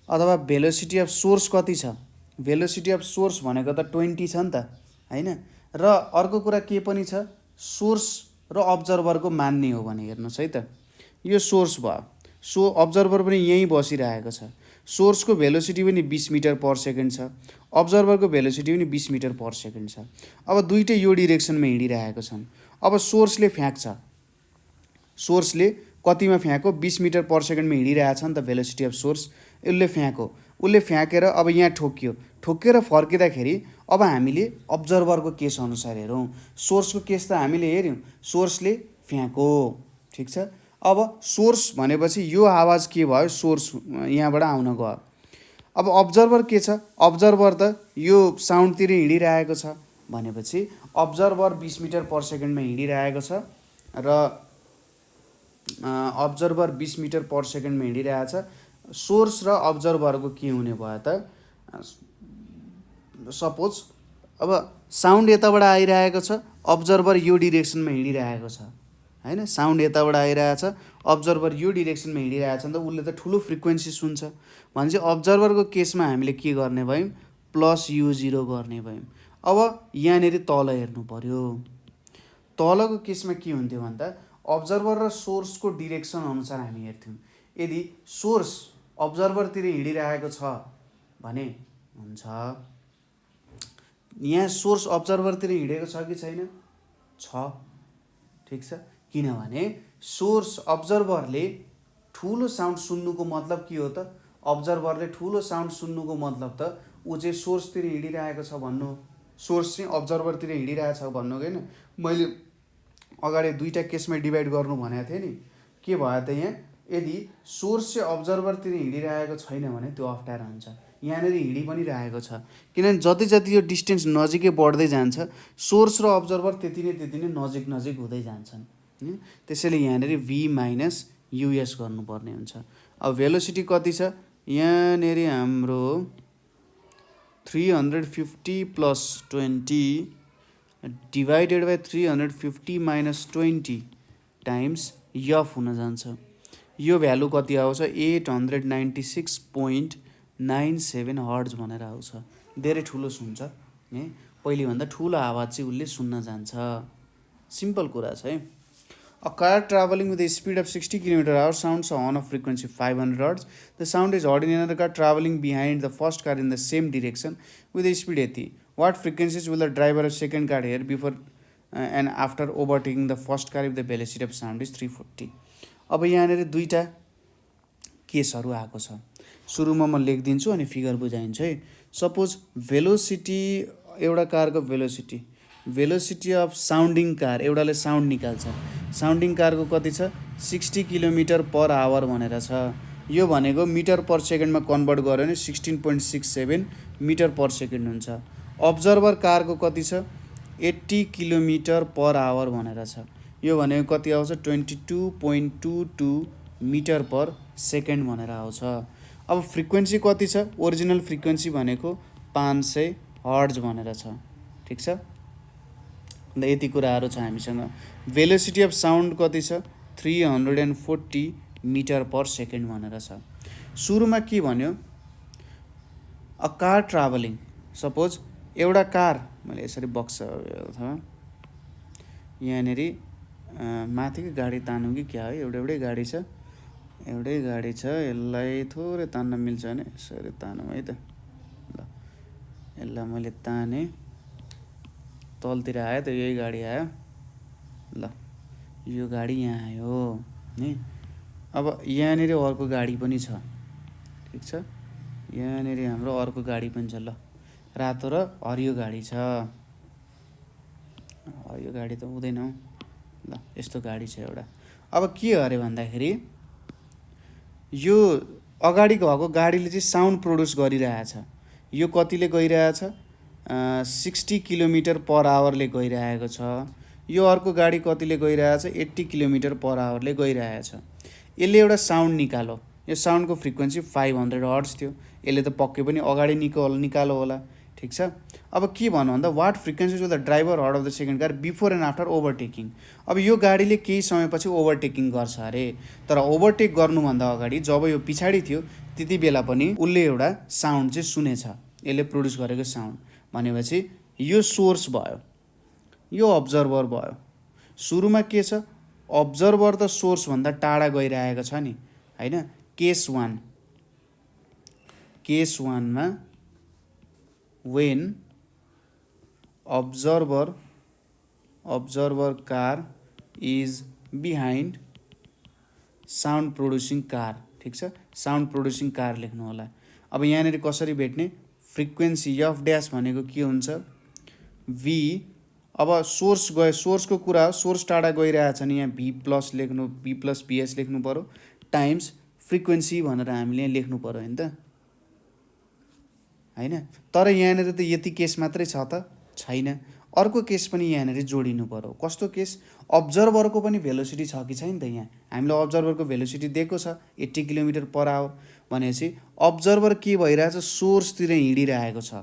A: अथवा भेलोसिटी अफ सोर्स कति छ, भेलोसिटी अफ सोर्स भनेको त 20 छ नि त होइन। र अर्को कुरा के पनि छ, सोर्स र अब्जर्भरको मान्ने हो भने हेर्नुहोस् है त, यो सोर्स भयो, अब्जर्भर पनि यहीँ बसिरहेको छ, सोर्सको भेलोसिटी पनि 20 मिटर पर सेकेन्ड छ, अब्जर्भरको भेलोसिटी पनि 20 मिटर पर सेकेन्ड छ। अब दुइटै यो डिरेक्सनमा हिँडिरहेको छन्। अब सोर्सले फ्याँक्छ, सोर्सले कतिमा फ्याँको, 20 मिटर पर सेकेन्डमा हिँडिरहेछ नि त भेलोसिटी अफ सोर्स, उसले फ्याँको, उसले फ्याँकेर अब यहाँ ठोक्यो, ठोकेर फर्किँदाखेरि अब हामीले अब्जर्भरको केस अनुसार हेरौँ। सोर्सको केस त हामीले हेऱ्यौँ, सोर्सले फ्याँको, ठिक छ। अब सोर्स भनेपछि यो आवाज के भयो, सोर्स यहाँबाट आउन गयो। अब अब्जर्भर के छ, अब्जर्भर त यो साउन्डतिर हिँडिरहेको छ भनेपछि अब्जर्भर 20 मिटर पर सेकेन्डमा हिँडिरहेको छ र अब्जर्भर 20 मिटर पर सेकेन्डमा हिँडिरहेछ सोर्स र अब्जर्भरको के हुने भयो त, सपोज अब साउन्ड यताबाट आइरहेको छ, अब्जर्भर यो डिरेक्सनमा हिँडिरहेको छ होइन, साउन्ड यताबाट आइरहेछ, अब्जर्भर यो डिरेक्सनमा हिँडिरहेछ नि त उसले त ठुलो फ्रिक्वेन्सी सुन्छ। भनेपछि अब्जर्भरको केसमा हामीले के गर्ने भयौँ, प्लस U0 गर्ने भयौँ। अब यहाँनिर तल हेर्नु पर्यो, तलको केसमा के हुन्थ्यो भन्दा अब्जर्भर र सोर्सको डिरेक्सन अनुसार हामी हेर्थ्यौँ। यदि सोर्स अब्जर्भरतिर हिँडिरहेको छ भने हुन्छ, यहाँ सोर्स अब्जर्भरतिर हिँडेको छ कि छैन, छ, ठिक छ, किनभने सोर्स अब्जर्भरले ठुलो साउन्ड सुन्नुको मतलब के हो त, अब्जर्भरले ठुलो साउन्ड सुन्नुको मतलब त ऊ चाहिँ सोर्सतिर हिँडिरहेको छ भन्नु, सोर्स चाहिँ अब्जर्भरतिर हिँडिरहेछ भन्नु होइन। मैले अगाडि दुईवटा केसमा डिभाइड गर्नु भनेको थिएँ नि, के भयो त यहाँ, यदि सोर्स चाहिँ अब्जर्भरतिर हिँडिरहेको छैन भने त्यो अप्ठ्यारो हुन्छ। यहाँनिर हिँडि पनि रहेको छ, किनभने जति जति यो डिस्टेन्स नजिकै बढ्दै जान्छ सोर्स र अब्जर्भर त्यति नै नजिक नजिक हुँदै जान्छन्। त्यसैले यहाँनिर V माइनस US गर्नुपर्ने हुन्छ। अब भेलोसिटी कति छ, यहाँनिर हाम्रो 350 plus 20 divided by 350 minus 20 times F हुन जान्छ। यो भ्यालु कति आउँछ, 896.97 हर्ट्ज भनेर आउँछ। धेरै ठुलो सुन्छ है, पहिलेभन्दा ठुलो आवाज चाहिँ उसले सुन्न जान्छ। सिम्पल कुरा छ है। A car traveling with a speed of 60 km/h sounds a horn of frequency 500 Hz. The sound is heard in another car traveling behind the first car in the same direction with a speed 80. What frequencies will the driver of second car hear before and after overtaking the first car if the velocity of sound is 340? अब यहाँनिर दुईवटा केसहरू आएको छ। सुरुमा म लेखिदिन्छु अनि figure बुझाइन्छु है। Suppose velocity, एउटा कारको भेलोसिटी अफ साउन्डिङ कार, एउटाले साउन्ड निकाल्छ, साउन्डिङ कारको कति छ, 60 km/h भनेर छ। यो भनेको मिटर पर सेकेन्डमा कन्भर्ट गर्यो भने 16.67 मिटर पर सेकेन्ड हुन्छ। अब्जर्भर कारको कति छ, 80 km/h भनेर छ। यो भनेको कति आउँछ, 22.22 मिटर पर सेकेन्ड भनेर आउँछ। अब फ्रिक्वेन्सी कति छ, ओरिजिनल फ्रिक्वेन्सी भनेको 500 हर्ट्ज भनेर छ, ठिक छ। अन्त यति कुराहरू छ हामीसँग। भेलोसिटी अफ साउन्ड कति छ, 340 मिटर पर सेकेन्ड भनेर छ। सुरुमा के भन्यो, अ कार ट्राभलिङ, सपोज एउटा कार, मैले यसरी बक्स अथवा यहाँनिर माथिको गाडी तानौँ कि क्या हो, एउटै गाडी छ, यसलाई थोरै तान्न मिल्छ भने यसरी तानौँ है त। ल यसलाई मैले ताने, तलतिर आयो त, यही गाडी आयो, ल यो गाडी यहाँ आयो नि। अब यहाँनिर अर्को गाडी पनि छ, ठिक छ, यहाँनिर हाम्रो अर्को गाडी पनि छ, ल रातो र हरियो गाडी छ, हरियो गाडी त हुँदैन हौ, ल यस्तो गाडी छ एउटा। अब के अरे भन्दाखेरि यो अगाडि भएको गाडीले चाहिँ साउन्ड प्रड्युस गरिरहेछ, यो कतिले गइरहेछ, 60 km/h ले गइरहेको छ। यो अर्को गाडी कतिले गइरहेछ, 80 km/h ले गइरहेछ। यसले एउटा साउन्ड निकालो, यो साउन्डको फ्रिक्वेन्सी 500 हर्ट्ज थियो, यसले त पक्कै पनि अगाडि निकालो होला, ठिक छ। अब के भन्नु भन्दा what frequency with the driver heard of the second car before and after overtaking. अब यो गाडीले केही समयपछि ओभरटेकिङ गर्छ अरे, तर ओभरटेक गर्नुभन्दा अगाडि जब यो पछाडि थियो त्यति बेला पनि उसले एउटा साउन्ड चाहिँ सुनेछ, यसले प्रड्युस गरेको साउन्ड। भनेपछि यो सोर्स भयो, यो अब्जर्भर भयो। सुरुमा के छ, अब्जर्भर त सोर्सभन्दा टाढा गइरहेको छ नि होइन। केस 1 मा when observer car is behind sound producing car, ठिक छ, साउन्ड प्रोड्युसिङ कार लेख्नु होला। अब यहाँनिर कसरी भेट्ने, फ्रिक्वेन्सी एफ ड्यास भनेको के हुन्छ, V। अब सोर्स गयो, सोर्सको कुरा हो, सोर्स टाढा गइरहेछ नि, यहाँ V प्लस PS लेख्नु पऱ्यो, टाइम्स फ्रिक्वेन्सी भनेर हामीले यहाँ लेख्नु पऱ्यो होइन त, होइन। तर यहाँनिर त यति केस मात्रै छ त, छैन, अर्को केस पनि यहाँनिर जोडिनु पऱ्यो। कस्तो केस, अब्जर्भरको पनि भेलोसिटी छ कि छैन त, यहाँ हामीले अब्जर्भरको भेलोसिटी दिएको छ 80 km/h भनेपछि अब्जर्भर के भइरहेछ, सोर्सतिर हिँडिरहेको छ।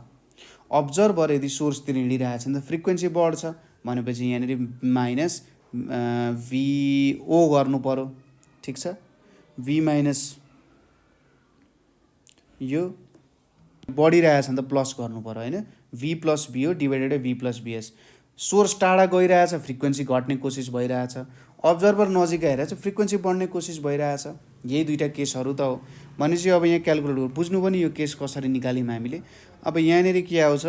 A: अब्जर्भर यदि सोर्सतिर हिँडिरहेछ भने त फ्रिक्वेन्सी बढ्छ, भनेपछि यहाँनिर माइनस भिओ गर्नु पऱ्यो। ठिक छ, भी माइनस यो बढिरहेछ भने त प्लस गर्नु पऱ्यो होइन, V plus VO divided by V plus VS. Source टाढा गइरहेछ, फ्रिक्वेन्सी घट्ने कोसिस भइरहेछ, अब्जर्भर नजिक आइरहेछ, फ्रिक्वेन्सी बढ्ने कोसिस भइरहेछ। यही दुईवटा केसहरू त हो। भनेपछि अब यहाँ क्यालकुलेट गर्नु बुझ्नु पनि यो केस कसरी निकाल्यौँ हामीले। अब यहाँनिर के आउँछ,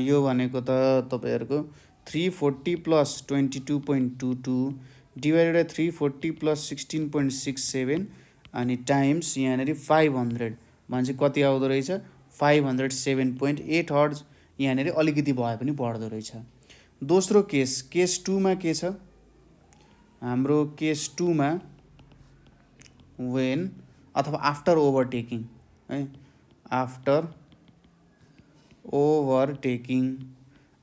A: यो भनेको त तपाईँहरूको 340 प्लस 22.22 डिभाइडेड बाई 340 प्लस 16.67 अनि टाइम्स यहाँनिर 500 भनेपछि कति आउँदो रहेछ, 507.8 हर्ज। यहाँनिर अलिकति भए पनि बढ्दो रहेछ। दोस्रो केस, केस 2 मा के छ हाम्रो, केस 2 मा वेन अथवा आफ्टर ओभरटेकिङ है, आफ्टर ओभरटेकिङ।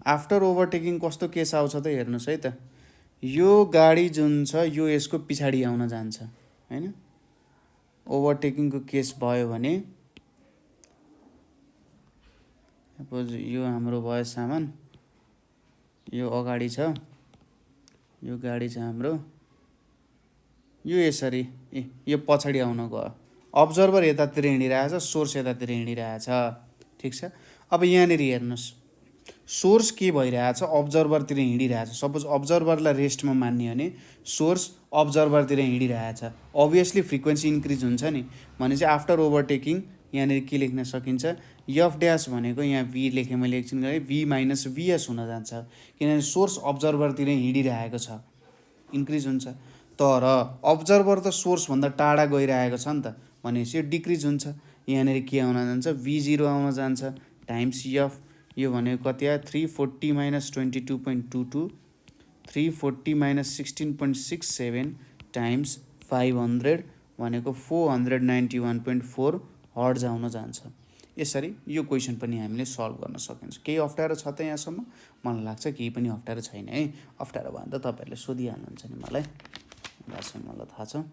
A: आफ्टर ओभरटेकिङ कस्तो केस आउँछ त हेर्नुहोस् है त, यो गाडी जुन छ यो यसको पछाडि आउन जान्छ हैन। ओभरटेकिङको केस भयो भने सपोज यो हाम्रो भयो सामान, यो अगाडि छ, यो गाडी छ हाम्रो, यो यसरी यो पछाडि आउन गयो। अब्जर्भर यतातिर हिँडिरहेछ, सोर्स यतातिर हिँडिरहेछ। ठिक छ, अब यहाँनिर हेर्नुहोस्, सोर्स के भइरहेछ, अब्जर्भरतिर हिँडिरहेछ। सपोज अब्जर्भरलाई रेस्टमा मान्ने हो भने सोर्स अब्जर्भरतिर हिँडिरहेछ, अभियसली फ्रिक्वेन्सी इन्क्रिज हुन्छ नि। भनेपछि आफ्टर ओभरटेकिङ यहाँनिर के लेख्न सकिन्छ, एफ ड्यास भनेको यहाँ भी लेखेँ मैले एकछिन गरेँ, भी माइनस भिएस हुन जान्छ, किनभने सोर्स अब्जर्भरतिर हिँडिरहेको छ, इन्क्रिज हुन्छ। तर अब्जर्भर त सोर्सभन्दा टाढा गइरहेको छ नि त, भनेपछि यो डिक्रिज हुन्छ। यहाँनिर के आउन जान्छ, V0 आउन जान्छ टाइम्स एफ। यो भनेको कति आयो, 340 माइनस 22.22 340 माइनस 16.67 टाइम्स 500 भनेको 491.4 हर्ज आउन जान्छ। यसरी यो क्वेसन पनि हामीले सल्भ गर्न सकिन्छ। केही अप्ठ्यारो छ त यहाँसम्म? मलाई लाग्छ केही पनि अप्ठ्यारो छैन है। अप्ठ्यारो भयो भने त तपाईँहरूले सोधिहाल्नुहुन्छ नि मलाई, मलाई थाहा छ।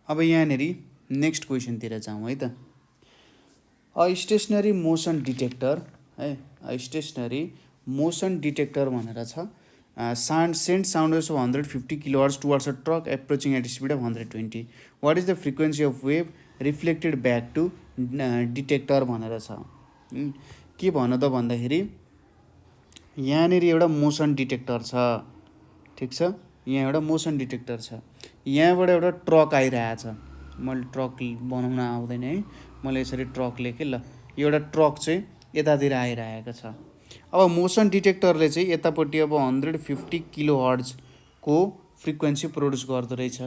A: अब यहाँनिर नेक्स्ट क्वेसनतिर जाउँ है त। अ स्टेसनरी मोसन डिटेक्टर है, अ स्टेसनरी मोसन डिटेक्टर भनेर छ। Send sound waves of 150 kilohertz towards a truck approaching at speed of 120। What is the frequency of wave reflected back to detector भनेर छ। के भन त भन्दाखेरि यहाँनिर एउटा मोसन डिटेक्टर छ। ठिक छ, यहाँ एउटा मोसन डिटेक्टर छ, यहाँबाट एउटा ट्रक आइरहेछ। मैले ट्रक बनाउन आउँदैन है, मैले यसरी ट्रक लेखेँ। ल, एउटा ट्रक चाहिँ यतातिर आइरहेको छ। अब मोसन डिटेक्टरले चाहिँ यतापट्टि अब 150 किलो हर्ट्जको फ्रिक्वेन्सी प्रड्युस गर्दो रहेछ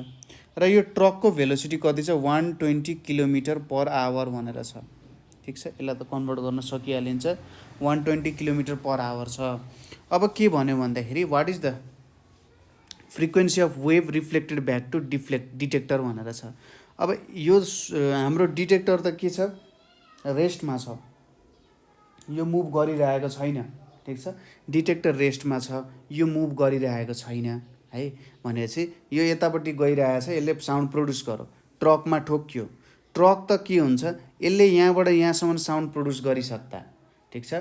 A: र यो ट्रकको भेलोसिटी कति छ, 120 किलोमिटर पर आवर भनेर छ। ठिक छ, यसलाई त कन्भर्ट गर्न सकिहालिन्छ, 120 किलोमिटर पर आवर छ। अब के भन्यो भन्दाखेरि what is the frequency of wave reflected back to detector भनेर छ। अब यो हाम्रो डिटेक्टर त के छ, रेस्टमा छ, यो मुभ गरिरहेको छैन। ठिक छ, डिटेक्टर रेस्टमा छ, यो मुभ गरिरहेको छैन है। भनेपछि यो यतापट्टि गइरहेछ, यसले साउन्ड प्रड्युस गर्यो, ट्रकमा ठोक्यो। ट्रक त के हुन्छ, यसले यहाँबाट यहाँसम्म साउन्ड प्रड्युस गरिसक्दा। ठिक छ,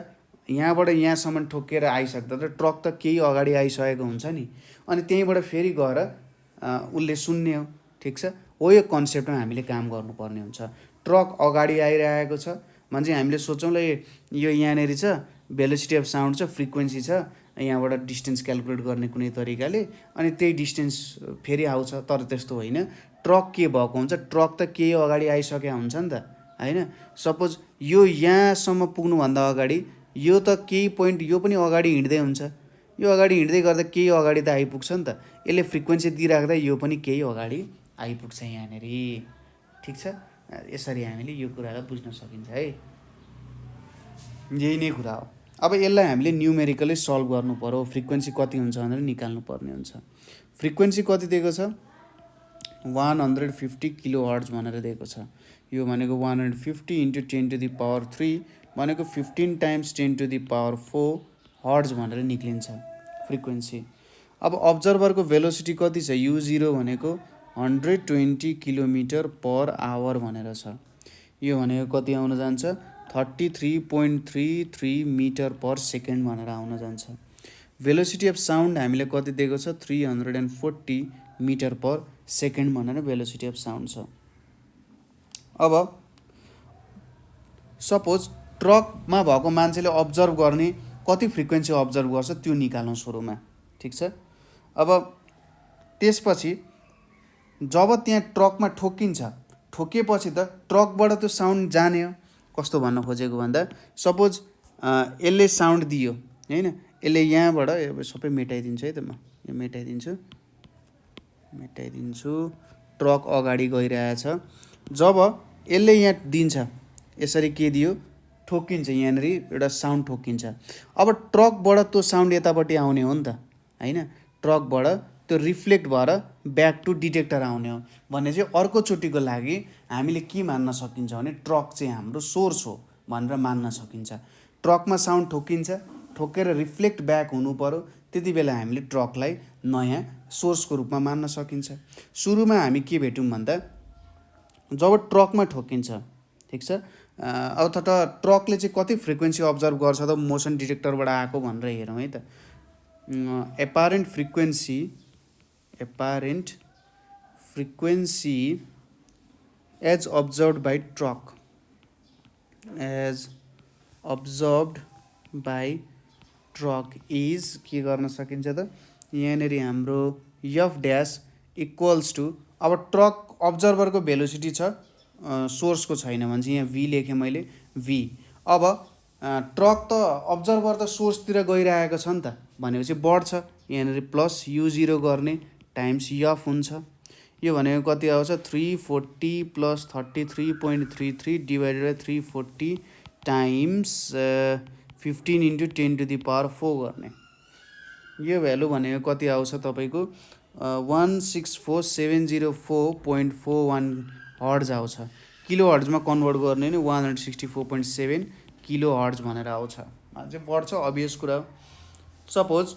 A: यहाँबाट यहाँसम्म ठोकेर आइसक्दा त ट्रक त केही अगाडि आइसकेको हुन्छ नि, अनि त्यहीँबाट फेरि गएर उसले सुन्ने हो। ठिक छ, हो यो कन्सेप्टमा हामीले काम गर्नुपर्ने हुन्छ। ट्रक अगाडि आइरहेको छ भने चाहिँ हामीले सोचौँ ल यो यहाँनिर छ, भेलोसिटी अफ साउन्ड छ, फ्रिक्वेन्सी छ, यहाँबाट डिस्टेन्स क्यालकुलेट गर्ने कुनै तरिकाले, अनि त्यही डिस्टेन्स फेरि आउँछ। तर त्यस्तो होइन, ट्रक के भएको हुन्छ, ट्रक त केही अगाडि आइसकेको हुन्छ नि त होइन। सपोज यो यहाँसम्म पुग्नुभन्दा अगाडि यो त केही पोइन्ट यो पनि अगाडि हिँड्दै हुन्छ, यो अगाडि हिँड्दै गर्दा केही अगाडि त आइपुग्छ नि त, यसले फ्रिक्वेन्सी दिइराख्दा यो पनि केही अगाडि आइपुग्छ यहाँनिर। ठिक छ, यसरी हामीले यो कुरालाई बुझ्न सकिन्छ है। यही नै कुरा हो। अब यसलाई हामीले न्युमेरिकली सल्भ गर्नु पर्यो, फ्रिक्वेन्सी कति हुन्छ भनेर निकाल्नु पर्ने हुन्छ। फ्रिक्वेन्सी कति दिएको छ, 150 किलो हर्ट्ज भनेर दिएको छ। यो भनेको 150 × 10⁻³ भनेको 15 टाइम्स 10⁻⁴ हर्ट्ज भनेर निक्लिन्छ फ्रिक्वेन्सी। अब अब्जर्भरको भेलोसिटी कति छ, U0 भनेको 120 किलोमिटर पर आवर भनेर छ। यो भनेको कति आउन जान्छ 33.33 मिटर पर सेकेन्ड भनेर आउन जान्छ। भेलोसिटी अफ साउन्ड हामीले कति दिएको छ 340 मिटर पर सेकेन्ड भनेर भेलोसिटी अफ साउन्ड छ। अब सपोज ट्रकमा भएको मान्छेले अब्जर्भ गर्ने कति फ्रिक्वेन्सी अब्जर्भ गर्छ त्यो निकालौँ सुरुमा, ठिक छ। अब त्यसपछि जब त्यहाँ ट्रकमा ठोकिन्छ, ठोकिएपछि त ट्रकबाट त्यो साउन्ड जाने हो। कस्तो भन्न खोजेको भन्दा सपोज यसले साउन्ड दियो हैन, यसले यहाँबाट अब सबै मेटाइदिन्छु है त, म यो मेटाइदिन्छु। ट्रक अगाडि गइरहेछ, जब यसले यहाँ दिन्छ यसरी के दियो ठोकिन्छ, यहाँनिर एउटा साउन्ड ठोकिन्छ। अब ट्रकबाट त्यो साउन्ड यतापट्टि आउने हो नि त हैन, ट्रकबाट त्यो रिफ्लेक्ट भएर ब्याक टु डिटेक्टर आउने हो भने चाहिँ अर्कोचोटिको लागि हामीले के मान्न सकिन्छ भने ट्रक चाहिँ हाम्रो सोर्स हो भनेर मान्न सकिन्छ। ट्रकमा साउन्ड ठोकिन्छ, ठोकेर रिफ्लेक्ट ब्याक हुनु पर्यो, त्यति बेला हामीले ट्रकलाई नयाँ सोर्सको रूपमा मान्न सकिन्छ। सुरुमा हामी के भेट्यौँ भन्दा जब ट्रकमा ठोकिन्छ, ठिक छ, अथवा ट्रकले चाहिँ कति फ्रिक्वेन्सी अब्जर्भ गर्छ त मोसन डिटेक्टरबाट आएको भनेर हेरौँ है त। Apparent frequency as observed by truck, is के गर्न सकिन्छ त यहाँनिर हाम्रो एफ ड्यास इक्वल्स टु, अब ट्रक अब्जर्भरको भेलोसिटी छ सोर्सको छैन भने चाहिँ यहाँ भी लेखेँ मैले भी। अब ट्रक त अब्जर्भर त सोर्सतिर गइरहेको छ नि त भनेपछि बढ्छ, यहाँनिर प्लस U0 गर्ने टाइम्स एफ हुन्छ। यो भनेको कति आउँछ 340 plus 33.33 divided by 340 times 15 into 10⁴ गर्ने। यो भ्यालु भनेको कति आउँछ तपाईँको 164,704.41 हर्ज आउँछ। किलो हर्जमा कन्भर्ट गर्ने नि 164.7 किलो हर्ज भनेर आउँछ। अझै बढ्छ, अभियस कुरा हो। सपोज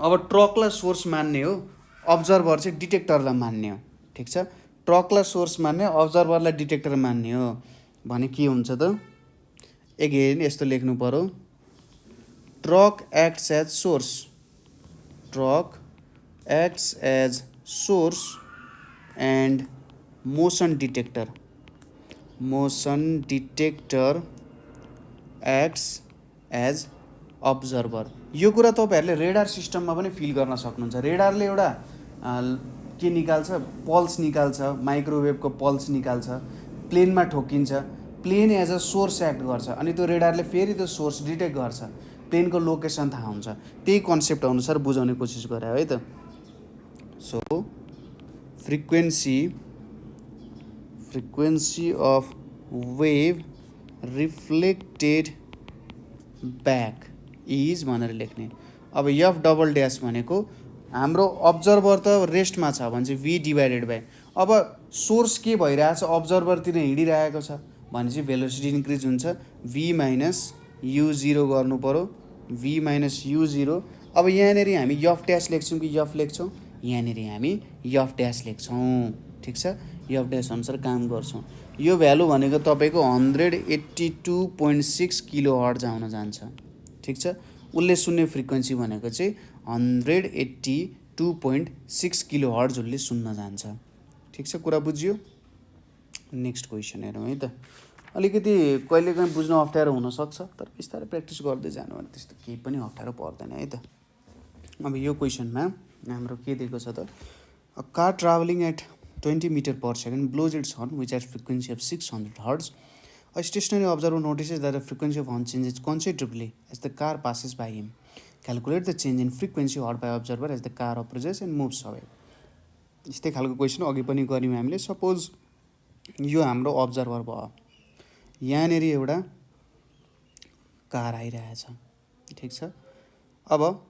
A: अब ट्रकलाई सोर्स मान्ने हो, अब्जर्भर चाहिँ डिटेक्टरलाई मान्ने हो, ठिक छ। ट्रकलाई सोर्स मान्ने, अब्जर्भरलाई डिटेक्टर मान्ने हो भने के हुन्छ त, एगेन यस्तो लेख्नु पर्यो, truck acts as source and motion detector acts as observer. यो कुरा तपाईँहरूले रेडार सिस्टममा पनि फिल गर्न सक्नुहुन्छ। रेडारले एउटा के निकाल्छ, पल्स निकाल्छ, माइक्रोवेभको पल्स निकाल्छ, प्लेनमा ठोकिन्छ, plane as a source act गर्छ, अनि त्यो रेडारले फेरि त्यो सोर्स डिटेक्ट गर्छ, प्लेनको लोकेसन थाहा हुन्छ। त्यही कन्सेप्ट अनुसार बुझाउने कोसिस गरे है त। So frequency of wave reflected back is भनेर लेख्ने। अब एफ डबल ड्यास भनेको हाम्रो अब्जर्भर त रेस्टमा छ भने चाहिँ भी डिभाइडेड बाई, अब सोर्स के भइरहेछ अब्जर्भरतिर हिँडिरहेको छ भने चाहिँ भेलोसिटी इन्क्रिज हुन्छ, भी माइनस U0 गर्नु पर्यो, भी माइनस U0। अब यहाँनिर हामी एफ ड्यास लेख्छौँ कि एफ लेख्छौँ, यहाँनिर हामी एफ ड्यास लेख्छौँ, ठिक छ। एफ ड्यास अनुसार काम गर्छौँ। यो भ्यालु भनेको तपाईँको 182.6 किलो हर्ज आउन जान्छ, ठिक छ। उसले सुन्ने फ्रिक्वेन्सी भनेको चाहिँ 182.6 किलो हर्ज उसले सुन्न जान्छ, ठिक छ। कुरा बुझ्यो। नेक्स्ट क्वेसन हेरौँ है त। अलिकति कहिलेकाहीँ बुझ्न अप्ठ्यारो हुनसक्छ, तर बिस्तारै प्र्याक्टिस गर्दै जानु भने त्यस्तो केही पनि अप्ठ्यारो पर्दैन है त। अब यो क्वेसनमा हाम्रो के दिएको छ त, a car travelling at 20 metre per second blows its horn which at frequency of 600 hertz. A stationary observer notices that the frequency of horn changes considerably as the car passes by him. Calculate the change in frequency heard by observer as the car approaches and moves away. यस्तै खालको question अघि पनि गऱ्यौँ हामीले। Suppose यो हाम्रो observer भयो, यहाँनिर एउटा कार आइरहेछ, ठिक छ। अब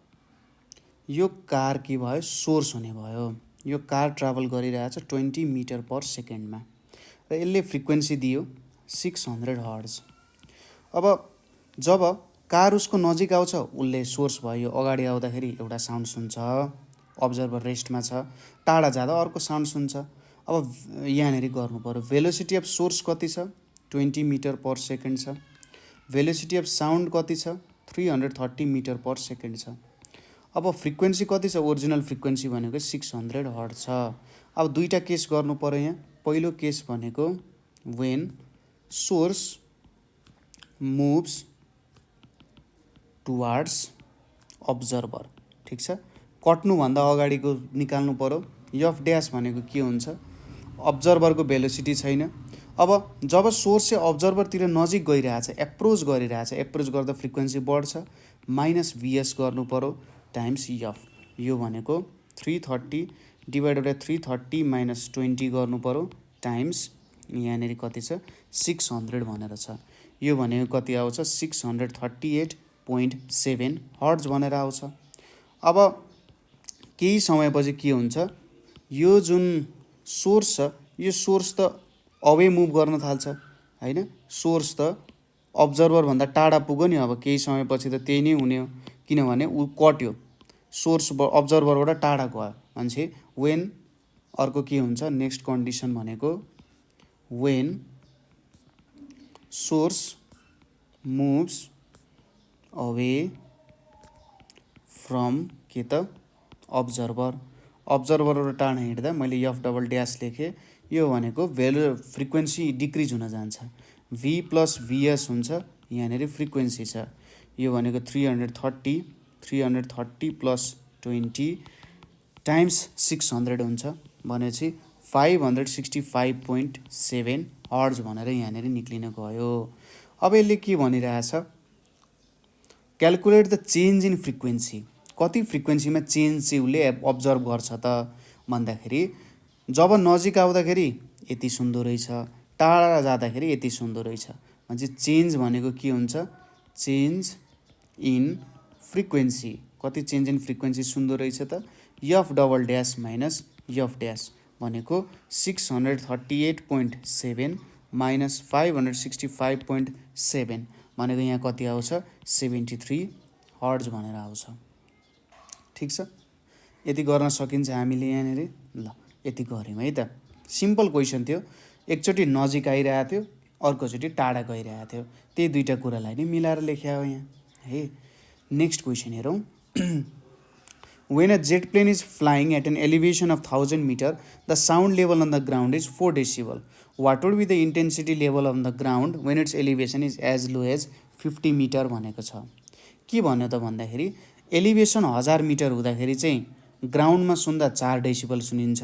A: यो कार के भयो सोर्स हुने भयो। यो कार ट्राभल गरिरहेछ 20 मिटर पर सेकेन्डमा र यसले फ्रिक्वेन्सी दियो 600 हर्ज। अब जब कार उसको नजिक आउँछ उसले सोर्स भयो, अगाडि आउँदाखेरि एउटा साउन्ड सुन्छ, अब्जर्भर रेस्टमा छ, टाढा जाँदा अर्को साउन्ड सुन्छ। अब यहाँनिर गर्नु पऱ्यो, भेलोसिटी अफ सोर्स कति छ 20 मिटर पर सेकेन्ड छ, भेलोसिटी अफ साउन्ड कति छ 330 मिटर पर सेकेन्ड छ। अब फ्रिक्वेन्सी कति छ, ओरिजिनल फ्रिक्वेन्सी भनेको 600 हर्ट्ज छ। अब दुईवटा केस गर्नु पऱ्यो यहाँ। पहिलो केस भनेको when source moves towards observer, ठिक छ। कट्नुभन्दा अगाडिको निकाल्नु पऱ्यो। एफ ड्यास भनेको के हुन्छ, अब्जर्भरको भेलोसिटी छैन। अब जब सोर्स चाहिँ अब्जर्भरतिर नजिक गइरहेछ, एप्रोच गरिरहेछ, एप्रोच गर्दा फ्रिक्वेन्सी बढ्छ, माइनस भिएस गर्नु पऱ्यो टाइम्स एफ। यो भनेको 330 डिभाइडेड बाई 330 माइनस 20 गर्नु पऱ्यो टाइम्स यहाँनिर कति छ 600 भनेर छ। यो भनेको कति आउँछ 638.7 हर्ट्ज भनेर आउँछ। अब केही समयपछि के हुन्छ, यो जुन सोर्स छ यो सोर्स त अवे मुभ गर्न थाल्छ हैन, सोर्स त अब्जर्भर भन्दा टाढा पुग्यो नि। अब केही समयपछि त त्यही नै हुने हो, किनभने ऊ कट्यो, सोर्स अब्जर्भरबाट टाढा गयो मान्छे। वेन अर्को के हुन्छ, नेक्स्ट कन्डिसन भनेको when source moves away from के त अब्जर्भर, अब्जर्भरबाट टाढा हिँड्दा मैले एफ डबल ड्यास लेखेँ। यो भनेको भेल्यु फ्रिक्वेन्सी डिक्रिज हुन जान्छ, भी प्लस भिएस हुन्छ, यहाँनिर फ्रिक्वेन्सी छ। यो भनेको 330 प्लस 20 टाइम्स 600 हुन्छ भनेपछि 565.7 हर्ट्ज भनेर यहाँनिर निक्लिन गयो। अब यसले के भनिरहेछ, calculate the change in frequency, कति फ्रिक्वेन्सीमा चेन्ज चाहिँ उसले अब्जर्भ गर्छ त भन्दाखेरि जब नजिक आउँदाखेरि यति सुन्दो रहेछ, टाढा जाँदाखेरि यति सुन्दो रहेछ। भनेपछि चेन्ज भनेको के हुन्छ, चेन्ज इन फ्रिक्वेन्सी, कति चेन्ज इन फ्रिक्वेन्सी सुन्दो रहेछ त F double dash minus F dash भनेको 638.7 माइनस 565.7 भनेको यहाँ कति आउँछ 73 हर्ट्ज भनेर आउँछ, ठिक छ। यति गर्न सकिन्छ हामीले यहाँनिर। ल यति गऱ्यौँ है त, सिम्पल क्वेसन थियो। एकचोटि नजिक आइरहेको थियो, अर्कोचोटि टाढा गइरहेको थियो, त्यही दुईवटा कुरालाई नै मिलाएर लेख्या हो यहाँ है। नेक्स्ट क्वेसन हेरौँ। When a jet plane is flying at an elevation of 1000 meter, the sound level on the ground is 4 decibel. What would be the intensity level on the ground when its elevation is as low as 50 meter भनेको छ। के भन्यो त भन्दाखेरि elevation 1000 metre हुँदाखेरि चाहिँ ग्राउन्डमा सुन्दा 4 डेसिबल सुनिन्छ।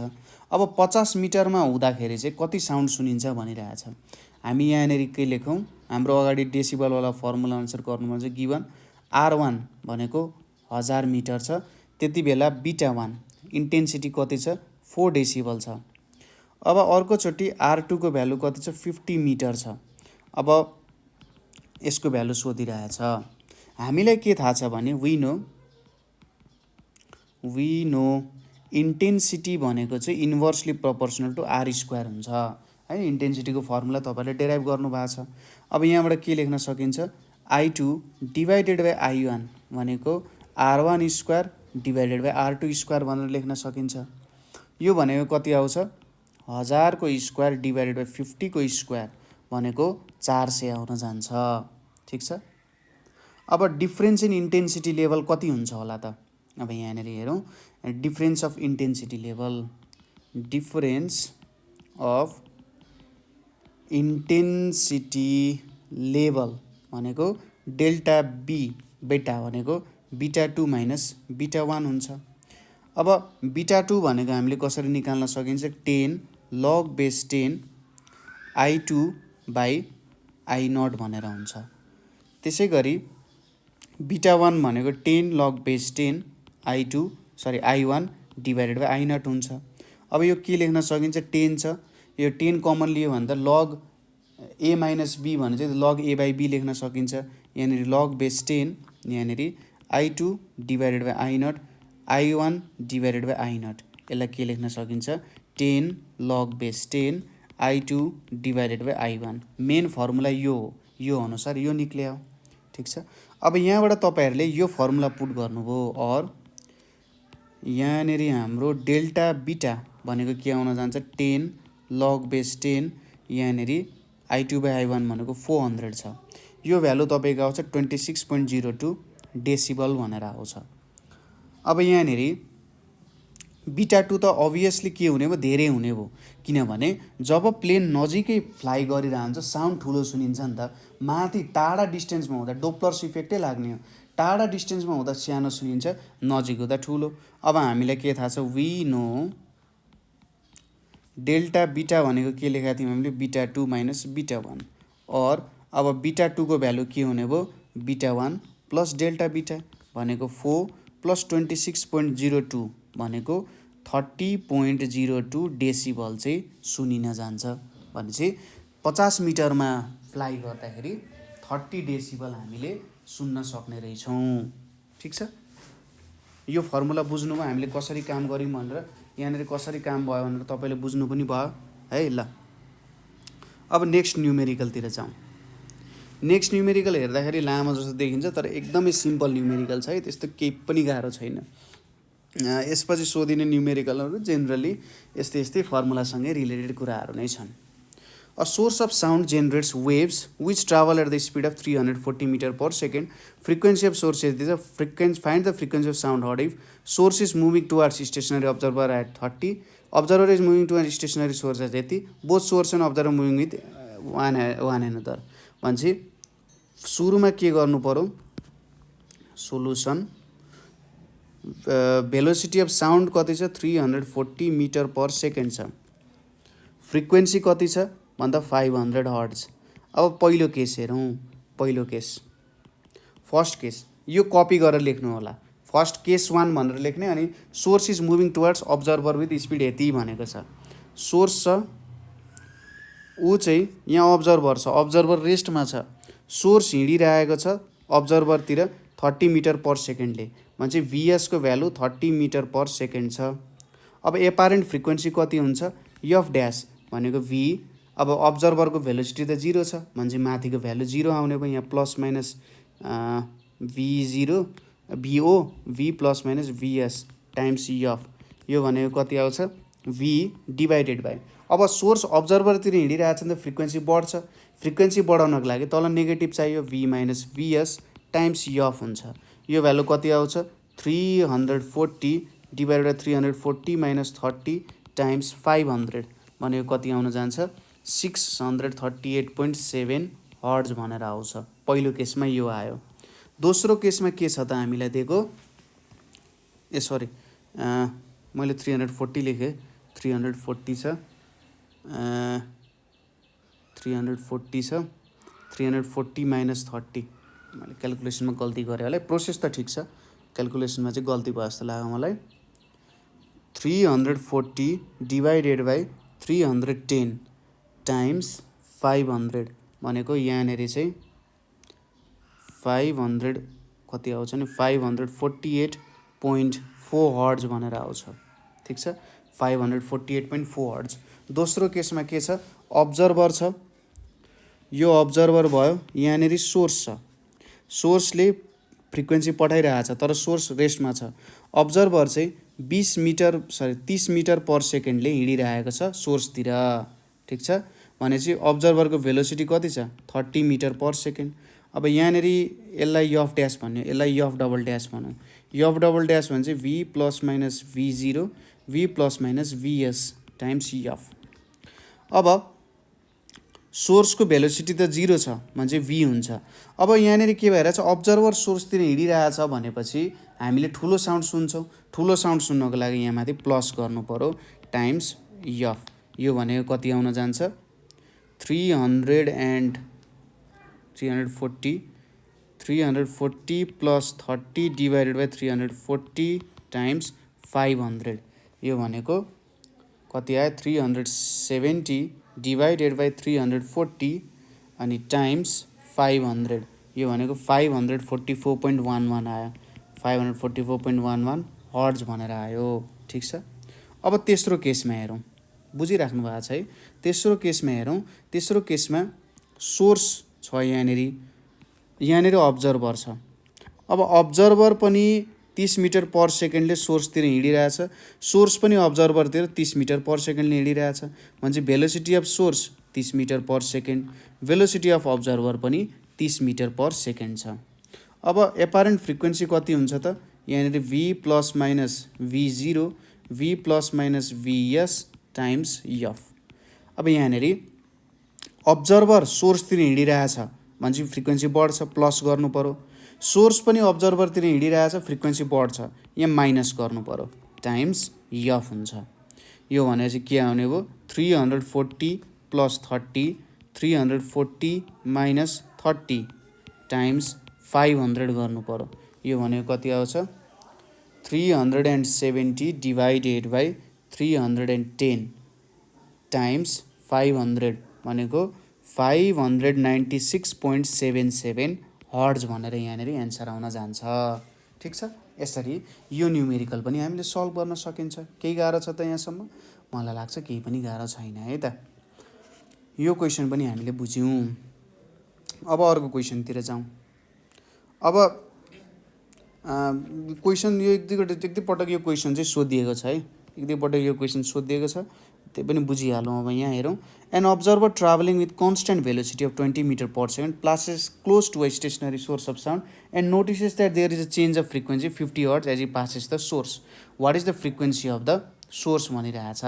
A: अब 50 मिटरमा हुँदाखेरि चाहिँ कति साउन्ड सुनिन्छ भनिरहेछ। हामी यहाँनिर के लेखौँ, हाम्रो अगाडि डेसिबलवाला फर्मुला अनुसार गर्नुपर्छ। गिभन R1 भनेको 1000 मिटर छ, त्यति बेला बीटा 1 इन्टेन्सिटी कति छ 4 डेसिबल छ। अब अर्कोचोटि R2 को भ्यालु कति छ 50 मिटर छ। अब यसको भ्यालु सोधिरहेछ। हामीलाई के थाहा छ भने वी नो इन्टेन्सिटी भनेको चाहिँ inversely proportional to R square हुन्छ है। इन्टेन्सिटीको फर्मुला तपाईले डेराइभ गर्नु भएको छ। अब यहाँबाट के लेख्न सकिन्छ, I2 डिभाइडेड बाई I1 भनेको R1 square divided by R2 square भनेर लेख्न सकिन्छ। यो भनेको कति आउँछ 1000 को स्क्वायर डिभाइडेड बाई 50 को स्क्वायर भनेको 400 आउन जान्छ, ठिक छ। अब डिफरेन्स इन इन्टेन्सिटी लेभल कति हुन्छ होला त। अब यहाँनिर हेरौँ, difference of intensity level, difference of intensity level भनेको डेल्टा बी, बेटा भनेको बीटा 2 माइनस बीटा 1 हुन्छ। अब बीटा 2 भनेको हामीले कसरी निकाल्न सकिन्छ, 10 log base 10 I2 by I0 भनेर हुन्छ। त्यसै गरी बीटा 1 भनेको 10 log base 10 I1 divided by I0 हुन्छ। अब यो के लेख्न सकिन्छ, 10 छ, यो 10 कमन लियो भने त लग a माइनस b भने चाहिँ लग a बाई b लेख्न सकिन्छ। यहाँनिर लग बेस 10, यहाँनिर I2 divided by I0 I1 divided by I0, यसलाई के लेख्न सकिन्छ 10 log base 10 I2 divided by I1। Main formula यो हो, यो अनुसार यो निक्ल्यो, ठिक छ। अब यहाँबाट तपाईहरुले यो फर्मुला पुट गर्नुभयो और यहाँनिर हाम्रो डेल्टा बीटा भनेको के आउन जान्छ 10 log base 10 यहाँनिर I2/I1 भनेको 400 छ। यो भ्यालु तपाईको आउँछ 26.02 डेसिबल भनेर आउँछ। अब यहाँनिर बीटा 2 त अभियसली के हुने भयो धेरै हुने भयो किनभने जब प्लेन नजिकै फ्लाइ गरिरहन्छ साउन्ड ठुलो सुनिन्छ नि त माथि टाढा डिस्टेन्समा हुँदा डोप्लर्स इफेक्टै लाग्ने हो टाढा डिस्टेन्समा हुँदा सानो सुनिन्छ नजिक हुँदा ठुलो। अब हामीलाई के थाहा छ वी नो डेल्टा बीटा भनेको के लेखेका थियौँ हामीले बीटा 2 माइनस बीटा 1 और अब बीटा 2 को भ्यालु के हुने भयो बीटा 1 प्लस डेल्टा बीटा भनेको 4 प्लस 26.02 भनेको 30.02 डेसिबल चाहिँ सुनिन जान्छ भनेपछि 50 मिटरमा फ्लाइ गर्दाखेरि 30 डेसिबल हामीले सुन्न सक्ने रहेछौँ। ठिक छ यो फर्मुला बुझ्नुमा हामीले कसरी काम गर्यौँ भनेर यहाँनिर कसरी काम भयो भनेर तपाईले बुझ्नु पनि भयो है ल। अब नेक्स्ट न्युमेरिकलतिर जाउँ। नेक्स्ट न्युमेरिकल हेर्दाखेरि लामो जस्तो देखिन्छ तर एकदमै सिम्पल न्युमेरिकल छ है त्यस्तो केही पनि गाह्रो छैन। यसपछि सोधिने न्युमेरिकलहरू जेनरली यस्तै फर्मुलासँगै रिलेटेड कुराहरू नै छन्। A source of sound generates waves which travel at the speed of 340 meter per second. Frequency of source is this. Find the frequency of sound heard if source is moving towards stationary observer at 30. Observer is moving towards stationary source at 80. Both source and observer moving with one another. भनेपछि सुरुमा के गर्नु पर्यो solution velocity of sound कति छ 340 metre per second छ। Frequency कति छ भन्दा 500 हर्ट्ज। अब पहिलो केस हेरौँ पहिलो केस फर्स्ट केस यो कपी गरेर लेख्नु होला फर्स्ट केस 1 भनेर लेख्ने अनि source is moving towards observer with speed यति भनेको छ सोर्स छ ऊ चाहिँ यहाँ अब्जर्भर छ अब्जर्भर रेस्टमा छ सोर्स हिँडिरहेको छ अब्जर्भरतिर 30 मिटर पर सेकेन्डले भनेपछि VS को भ्यालु 30 मिटर पर सेकेन्ड छ। अब एपारेन्ट फ्रिक्वेन्सी कति हुन्छ एफ ड्यास भनेको V अब अब्जर्भरको भेलोसिटी त 0 छ भनेपछि माथिको भ्यालु 0 आउने भयो यहाँ plus minus V0 VO V plus minus VS times F यो भनेको कति आउँछ V डिभाइडेड बाई अब सोर्स अब्जर्भरतिर हिँडिरहेको छ नि त फ्रिक्वेन्सी बढ्छ फ्रिक्वेन्सी बढाउनको लागि तल नेगेटिभ चाहियो V minus VS times F हुन्छ यो भ्यालु कति आउँछ 340 डिभाइडेड बाई 340 माइनस 30 टाइम्स 500 भनेको कति आउन जान्छ 638.7 हर्ट्ज भनेर आउँछ। पहिलो केसमा यो आयो। दोस्रो केसमा के छ त हामीलाई दिएको ए सरी मैले 340 लेखेँ 340 छ 340 माइनस 30 मैले क्याल्कुलेसनमा गल्ती गरेँ होला प्रोसेस त ठिक छ क्याल्कुलेसनमा चाहिँ गल्ती भयो जस्तो लाग्यो मलाई 340 डिभाइडेड बाई 310 टाइम्स 500 भनेको यहाँनिर चाहिँ 500 कति आउँछ नि 548.4 हर्ट्ज भनेर आउँछ। ठिक छ 548.4 हर्ट्ज। दोस्रो केसमा के छ अब्जर्भर छ यो अब्जर्भर भयो यहाँनिर सोर्स छ सोर्सले फ्रिक्वेन्सी पठाइरहेको छ तर सोर्स रेस्टमा छ अब्जर्भर चाहिँ 30 मिटर पर सेकेन्डले हिँडिरहेको छ सोर्सतिर। ठिक छ भनेपछि अब्जर्भरको भेलोसिटी कति छ 30 मिटर पर सेकेन्ड। अब यहाँनिर यसलाई एफ ड्यास भन्यो यसलाई एफ डबल ड्यास भनौँ एफ डबल ड्यास भने चाहिँ V plus minus V0 V plus minus VS times F. अब सोर्सको भेलोसिटी त 0 छ भने चाहिँ V हुन्छ। अब यहाँनिर के भइरहेछ अब्जर्भर सोर्सतिर हिँडिरहेछ भनेपछि हामीले ठुलो साउन्ड सुन्छौँ ठुलो साउन्ड सुन्नको लागि यहाँ माथि प्लस गर्नु पर्यो टाइम्स एफ यो भनेको कति आउन जान्छ 340 प्लस 30 डिभाइडेड बाई 340 टाइम्स 500 यो भनेको कति आयो 370 डिभाइडेड बाई 340 अनि टाइम्स 500 यो भनेको 544.11 आयो 544.11 हर्ट्ज भनेर आयो। ठिक छ अब तेस्रो केसमा हेरौँ बुझिराख्नु भएको छ है। तेस्रो केसमा हेरौँ तेस्रो केसमा सोर्स छ यहाँनिर अब्जर्भर छ अब अब्जर्भर पनि 30 मिटर पर सेकेन्डले सोर्सतिर हिँडिरहेछ, सोर्स पनि अब्जर्भरतिर 30 मिटर पर सेकेन्डले हिँडिरहेछ भनेपछि velocity of source 30 metre per second, velocity of observer पनि 30 मिटर पर सेकेन्ड छ। अब एपारेन्ट फ्रिक्वेन्सी कति हुन्छ त? यहाँनिर v plus minus v0 v plus minus vs times f। अब यहाँनिर अब्जर्भर सोर्सतिर हिँडिरहेछ भनेपछि फ्रिक्वेन्सी बढ्छ, प्लस गर्नु पऱ्यो। सोर्स पनि अब्जर्भरतिर हिँडिरहेछ, फ्रिक्वेन्सी बढ्छ, यहाँ माइनस गर्नु पऱ्यो, टाइम्स f हुन्छ। यो भनेपछि के आउने भयो? 340 प्लस 30, 340 माइनस 30 टाइम्स 500 गर्नु पऱ्यो। यो भनेको कति आउँछ? 370 डिभाइडेड बाई 310 टाइम्स 500 भनेको 596.77 हर्ज भनेर यहाँनिर एन्सर आउन जान्छ। ठिक छ, यसरी यो न्युमेरिकल पनि हामीले सल्भ गर्न सकिन्छ। केही गाह्रो छ त यहाँसम्म? मलाई लाग्छ केही पनि गाह्रो छैन है त। यो क्वेसन पनि हामीले बुझ्यौँ। अब अर्को क्वेसनतिर जाउँ। अब क्वेसन यो एक दुई पटक यो क्वेसन चाहिँ सोधिएको छ है, एक दुई पटक यो क्वेसन सोधिएको छ, त्यही पनि बुझिहालौँ। अब यहाँ हेरौँ, an observer travelling with constant velocity of 20 metre per second passes close to a stationary source of sound and notices that there is a change of frequency 50 hertz as it passes the source, what is the frequency of the source भनिरहेछ।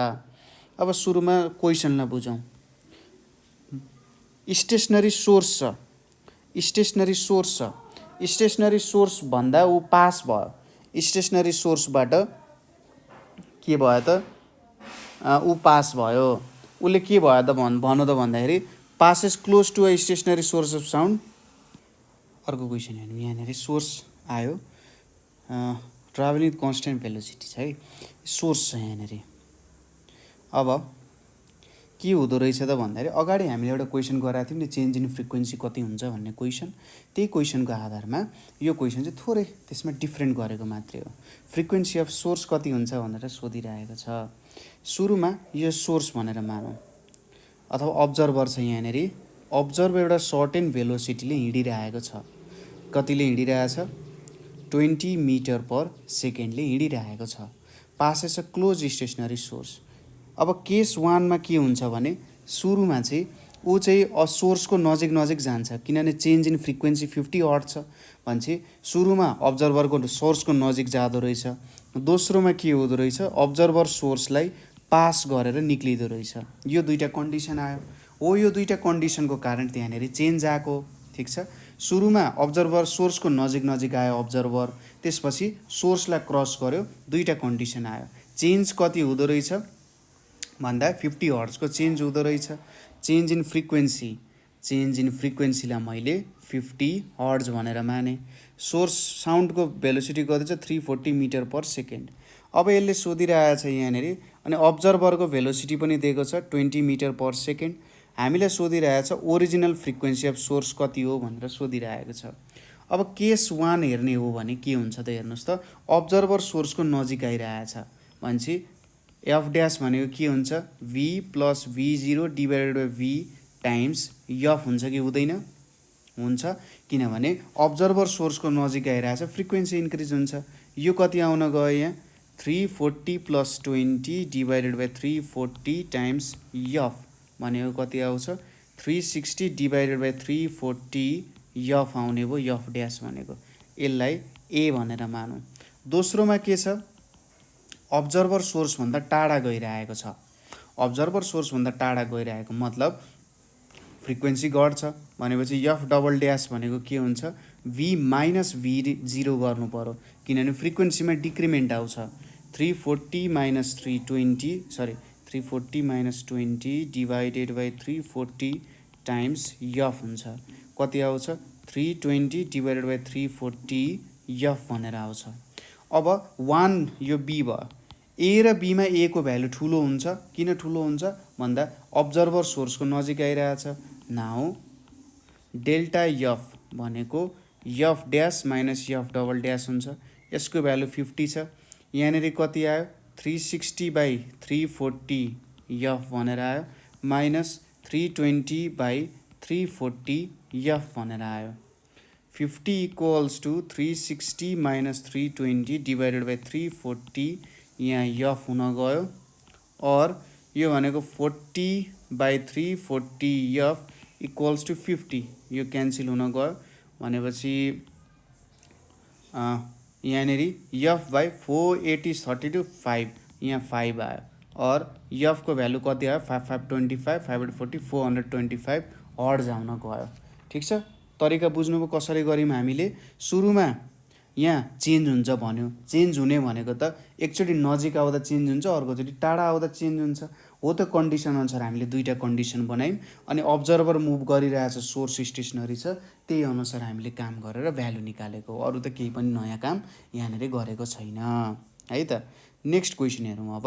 A: अब सुरुमा क्वेसनलाई बुझौँ। Stationary source छ, stationary source छ, stationary source भन्दा ऊ pass भयो, स्टेसनरी सोर्सबाट के भयो त? ऊ पास भयो। उसले के भयो त भन्नु त भन्दाखेरि passes close to a stationary source of sound. अर्को क्वेसन हेर्नु, यहाँनिर सोर्स आयो, ट्राभलिङ विथ कन्स्टेन्ट भेलोसिटी छ है, सोर्स छ यहाँनिर। अब के हुँदो रहेछ त भन्दाखेरि अगाडि हामीले एउटा क्वेसन गराएको थियौँ नि, चेन्ज इन फ्रिक्वेन्सी कति हुन्छ भन्ने क्वेसन। त्यही क्वेसनको आधारमा यो क्वेसन चाहिँ थोरै त्यसमा डिफ्रेन्ट गरेको मात्रै हो। फ्रिक्वेन्सी अफ सोर्स कति हुन्छ भनेर सोधिरहेको छ। सुरुमा यो सोर्स भनेर मानौँ, अथवा अब्जर्भर छ यहाँनिर। अब्जर्भर एउटा सर्टेन भेलोसिटीले हिँडिरहेको छ। कतिले हिँडिरहेछ? 20 मिटर पर सेकेन्डले हिँडिरहेको छ। Passes a close stationery source. अब केस 1मा के हुन्छ भने सुरुमा चाहिँ ऊ चाहिँ सोर्सको नजिक नजिक जान्छ, किनभने चेन्ज इन फ्रिक्वेन्सी 50 हर्ट्ज छ भनेपछि सुरुमा अब्जर्भरको सोर्सको नजिक जाँदो रहेछ। दोस्रोमा के हुँदो रहेछ? अब्जर्भर सोर्सलाई पास गरेर निक्लिँदो रहेछ। यो दुईवटा कन्डिसन आयो हो। यो दुईवटा कन्डिसनको कारण त्यहाँनिर चेन्ज आएको। ठिक छ, सुरुमा अब्जर्भर सोर्सको नजिक नजिक आयो अब्जर्भर, त्यसपछि सोर्सलाई क्रस गर्यो, दुईवटा कन्डिसन आयो। चेन्ज कति हुँदो रहेछ भन्दा 50 हर्ट्जको चेन्ज हुँदो रहेछ। Change in frequency, change in फ्रिक्वेन्सीलाई मैले 50 हर्ट्ज भनेर माने। सोर्स साउन्डको भेलोसिटी कति छ? 340 मिटर पर सेकेन्ड। अब यसले सोधिरहेको छ यहाँनिर, अनि अब्जर्भरको भेलोसिटी पनि दिएको छ 20 मिटर पर सेकेन्ड। हामीलाई सोधिरहेको छ ओरिजिनल फ्रिक्वेन्सी अफ सोर्स कति हो भनेर सोधिरहेको छ। अब केस 1 हेर्ने हो भने के हुन्छ त हेर्नुहोस् त, अब्जर्भर सोर्सको नजिक आइरहेछ भनेपछि एफ ड्यास भनेको के हुन्छ? v plus v0 divided by v times F हुन्छ कि हुँदैन? हुन्छ, किनभने अब्जर्भर सोर्सको नजिक आइरहेछ, फ्रिक्वेन्सी इन्क्रिज हुन्छ। यो कति आउन गयो यहाँ? 340 plus 20 divided by 340 times F भनेको कति आउँछ? 360 डिभाइडेड बाई 340 एफ आउने भयो। एफ ड्यास भनेको यसलाई ए भनेर मानौँ। दोस्रोमा के छ? अब्जर्भर सोर्सभन्दा टाढा गइरहेको छ। अब्जर्भर सोर्सभन्दा टाढा गइरहेको मतलब फ्रिक्वेन्सी घट्छ भनेपछि एफ डबल ड्यास भनेको के हुन्छ? v माइनस v0 गर्नु पऱ्यो, किनभने फ्रिक्वेन्सीमा डिक्रिमेन्ट आउँछ। 340 minus 340 minus 20 divided by 340 times F हुन्छ। कति आउँछ? 320 डिभाइडेड बाई 340 एफ भनेर आउँछ। अब 1 यो बी भयो। ए र बीमा ए को भ्यालु ठुलो हुन्छ। किन ठुलो हुन्छ भन्दा अब्जर्भर सोर्सको नजिक आइरहेछ। नाउ डेल्टा एफ भनेको F dash minus F double dash हुन्छ। यसको भ्यालु 50 छ। यहाँनिर कति आयो? 360 बाई 340 एफ भनेर आयो, माइनस 320 बाई 340 एफ भनेर आयो। 50 equals to 360 minus 320 divided by 340 यहाँ यफ हुन गयो। और यो भनेको 40/340 यफ इक्वल्स टु 50 यो क्यान्सल हुन गयो भनेपछि यहाँनिर यफ बाई 480 32 5 यहाँ 5 आयो। और यफको भ्यालु कति आयो 5525 5/40 425 हर्ज आउन गयो। ठिक छ, तरिका बुझ्नुभयो कसरी गऱ्यौँ हामीले। सुरुमा यहाँ चेन्ज हुन्छ भन्यो, चेन्ज हुने भनेको त एकचोटि नजिक आउँदा चेन्ज हुन्छ, अर्कोचोटि टाढा आउँदा चेन्ज हुन्छ हो त। कन्डिसन अनुसार हामीले दुईवटा कन्डिसन बनायौँ अनि अब्जर्भर मुभ गरिरहेछ, सोर्स स्टेसनरी छ, त्यही अनुसार हामीले काम गरेर भ्यालु निकालेको हो। अरू त केही पनि नयाँ काम यहाँनिर गरेको छैन है त। नेक्स्ट क्वेसन हेरौँ अब।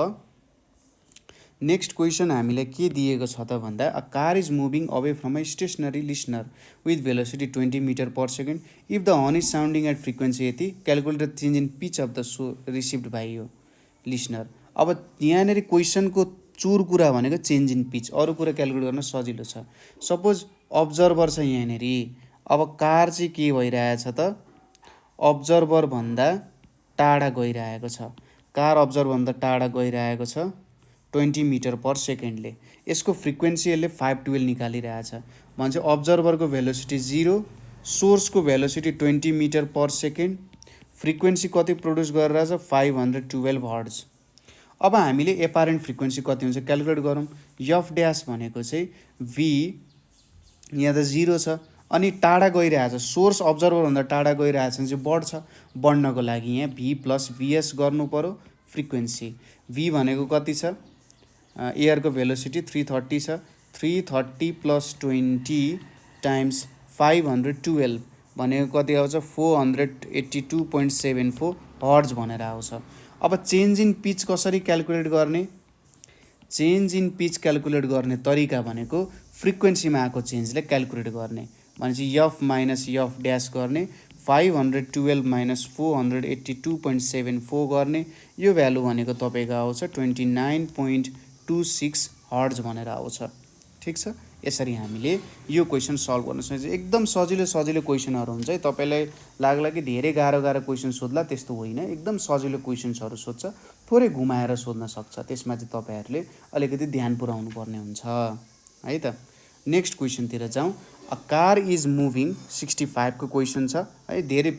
A: नेक्स्ट क्वेसन हामीलाई के दिएको छ त भन्दा a car is moving away from a stationary listener with velocity 20 metre per second if the horn is sounding at frequency यति calculate the change in pitch of the so received by यो listener. अब यहाँनिर क्वेसनको चोर कुरा भनेको change in pitch, अरू कुरा calculate गर्न सजिलो छ। सपोज अब्जर्भर छ यहाँनिर, अब कार चाहिँ के भइरहेछ त अब्जर्भर भन्दा टाढा गइरहेको छ। कार अब्जर्भर भन्दा टाढा गइरहेको छ 20 मिटर पर सेकेन्डले। यसको फ्रिक्वेन्सी यसले 512 निकालिरहेछ भन्छ। अब्जर्भरको भेलोसिटी 0, सोर्सको velocity 20 metre per second, frequency कति प्रड्युस गरिरहेछ 512 हर्ज। अब हामीले एपारेन्ट फ्रिक्वेन्सी कति हुन्छ क्यालकुलेट गरौँ। यफ ड्यास भनेको चाहिँ भी यहाँ त 0 छ अनि टाढा गइरहेछ, सोर्स अब्जर्भरभन्दा टाढा गइरहेछ भने चाहिँ बढ्छ। बढ्नको लागि यहाँ भी प्लस भिएस गर्नु पऱ्यो फ्रिक्वेन्सी। भी भनेको कति छ, एयरको भेलोसिटी 330 छ, 330 प्लस 20 टाइम्स 512 भनेको कति आउँछ 482.74 हर्ज भनेर आउँछ। अब चेन्ज इन पिच कसरी क्यालकुलेट गर्ने? चेन्ज इन पिच क्यालकुलेट गर्ने तरिका भनेको फ्रिक्वेन्सीमा आएको चेन्जले क्यालकुलेट गर्ने भनेपछि यफ माइनस यफ ड्यास गर्ने, 512 माइनस 482.74 गर्ने, यो भ्यालु भनेको तपाईँको आउँछ 29.26 हर्ज भनेर आउँछ। ठिक छ, यसरी हामीले यो क्वेसन सल्भ गर्न सक्छ। एकदम सजिलो सजिलो क्वेसनहरू हुन्छ है। तपाईँलाई लाग्ला कि धेरै गाह्रो गाह्रो क्वेसन सोध्ला, त्यस्तो होइन। एकदम सजिलो क्वेसन्सहरू सोध्छ, थोरै घुमाएर सोध्न सक्छ, त्यसमा चाहिँ तपाईँहरूले अलिकति ध्यान पुर्याउनु पर्ने हुन्छ है त। नेक्स्ट क्वेसनतिर जाउँ। अ कार इज मुभिङ 65 को क्वेसन छ है, धेरै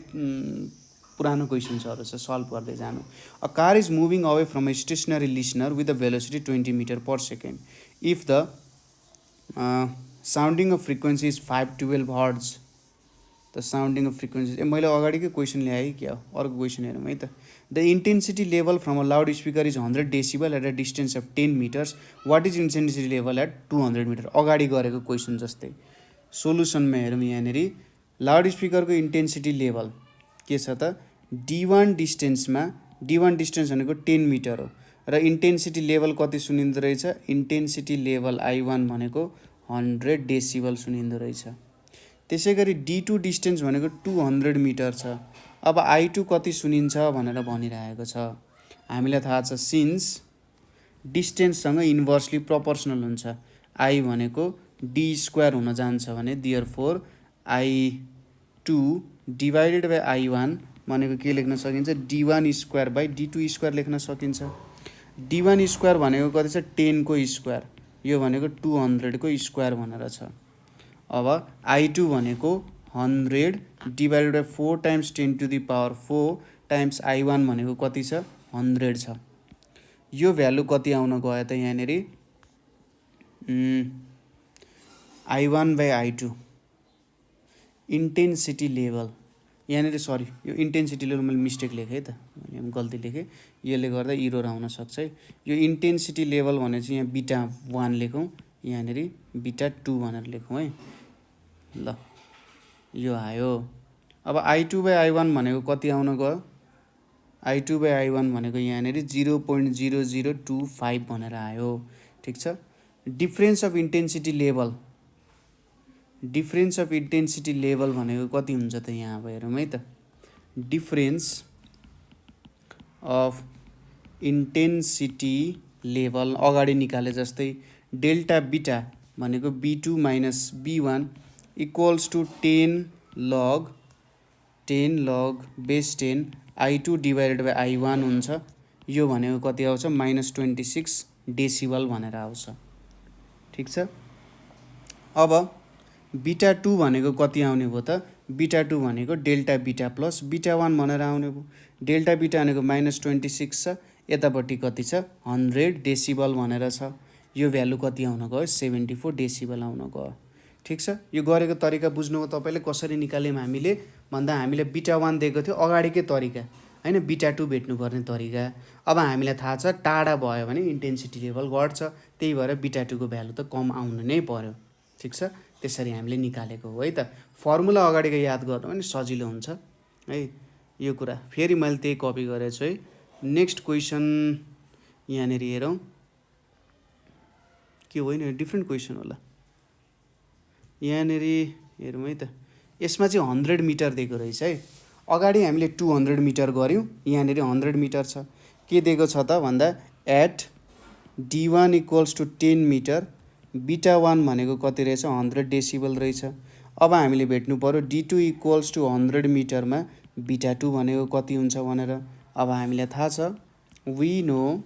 A: पुरानो क्वेसन्सहरू छ, सल्भ गर्दै जानु। A car is moving away from a stationary listener with the velocity 20 metre per second if the sounding of frequency is 512 hertz. The sounding of frequency मैले अगाडिकै क्वेसन ल्याएँ क्या हो। अर्को क्वेसन हेरौँ है त। The intensity level from a loud speaker is 100 decibel at a distance of 10 metres what is intensity level at 200 metre. अगाडि गरेको क्वेसन जस्तै सोलुसनमा हेरौँ। यहाँनिर लाउड स्पिकरको इन्टेन्सिटी लेभल के छ त D1 डिस्टेन्समा, D1 डिस्टेन्स भनेको 10 मिटर हो र इन्टेन्सिटी लेभल कति सुनिँदो रहेछ, इन्टेन्सिटी लेभल I1 भनेको 100 डेसिबल सुनिँदो रहेछ। त्यसै गरी D2 डिस्टेन्स भनेको 200 मिटर छ। अब I2 कति सुनिन्छ भनेर भनिरहेको छ। हामीलाई थाहा छ सिन्स डिस्टेन्ससँग इन्भर्सली प्रोपोर्सनल हुन्छ, I भनेको D स्क्वायर हुन जान्छ भने therefore I2 divided by I1 भनेको के लेख्न सकिन्छ D1 square by D2 square लेख्न सकिन्छ। D1 स्क्वायर भनेको कति छ 10 को स्क्वायर, यो भनेको 200 को स्क्वायर भनेर छ। अब I2 भनेको 100 divided by 4 times 10 to the power 4 times I1 भनेको कति छ 100 छ। यो भ्यालु कति आउन गयो त यहाँनिर I1 by I2 intensity level. यहाँनिर सरी, यो इन्टेन्सिटी लेभल मैले मिस्टेक लेखेँ त, मैले गल्ती लेखेँ, यसले गर्दा इरोर आउन सक्छ है। यो इन्टेन्सिटी लेभल भने चाहिँ यहाँ बीटा 1 लेखौँ, यहाँनिर बीटा 2 भनेर लेखौँ है। ल यो आयो। अब I2 बाई I1 भनेको कति आउन गयो, I2 बाई I1 भनेको यहाँनिर 0.0025 भनेर आयो। ठिक छ। Difference of intensity level, difference of intensity level भनेको कति हुन्छ त यहाँ अब हेरौँ है त। डिफ्रेन्स अफ इन्टेन्सिटी लेभल अगाडि निकाले जस्तै डेल्टा बीटा भनेको B2 minus B1 equals to 10 log 10 log base 10 I2 divided by I1 हुन्छ। यो भनेको कति आउँछ -26 डेसिबल भनेर आउँछ। ठिक छ। अब बीटा 2 भनेको कति आउने भयो त? बीटा 2 भनेको डेल्टा बीटा प्लस बीटा 1 भनेर आउने भयो। डेल्टा बीटा भनेको -26 छ, यतापट्टि कति छ 100 डेसिबल भनेर छ। यो भ्यालु कति आउन गयो 74 डेसिबल आउन गयो। ठिक छ। यो गरेको तरिका बुझ्नुभयो तपाईँले कसरी निकाल्यौँ हामीले भन्दा हामीले बीटा 1 दिएको थियो अगाडिकै तरिका हैन, बीटा 2 भेट्नुपर्ने तरिका। अब हामीलाई थाहा छ टाढा भयो भने इन्टेन्सिटी लेभल घट्छ, त्यही भएर बीटा 2 को भ्यालु त कम आउनु नै पर्यो। ठिक छ। त्यसरी हामीले निकालेको हो है त। फर्मुला अगाडिको याद गर्नु भने सजिलो हुन्छ है यो कुरा। फेरि मैले त्यही कपी गरेको छु है। नेक्स्ट क्वेसन यहाँनिर हेरौँ के होइन, डिफ्रेन्ट क्वेसन होला यहाँनिर हेरौँ है त। यसमा चाहिँ 100 मिटर दिएको रहेछ है। अगाडि हामीले 200 मिटर गऱ्यौँ, यहाँनिर 100 मिटर छ। के दिएको छ त भन्दा at D1 equals to 10 metre, beta 1 भनेको कति रहेछ 100 डेसिबल रहेछ। अब हामीले भेट्नु पर्यो D2 इक्वल्स टु 100 मिटरमा बीटा 2 भनेको कति हुन्छ भनेर। अब हामीलाई थाहा छ वी नो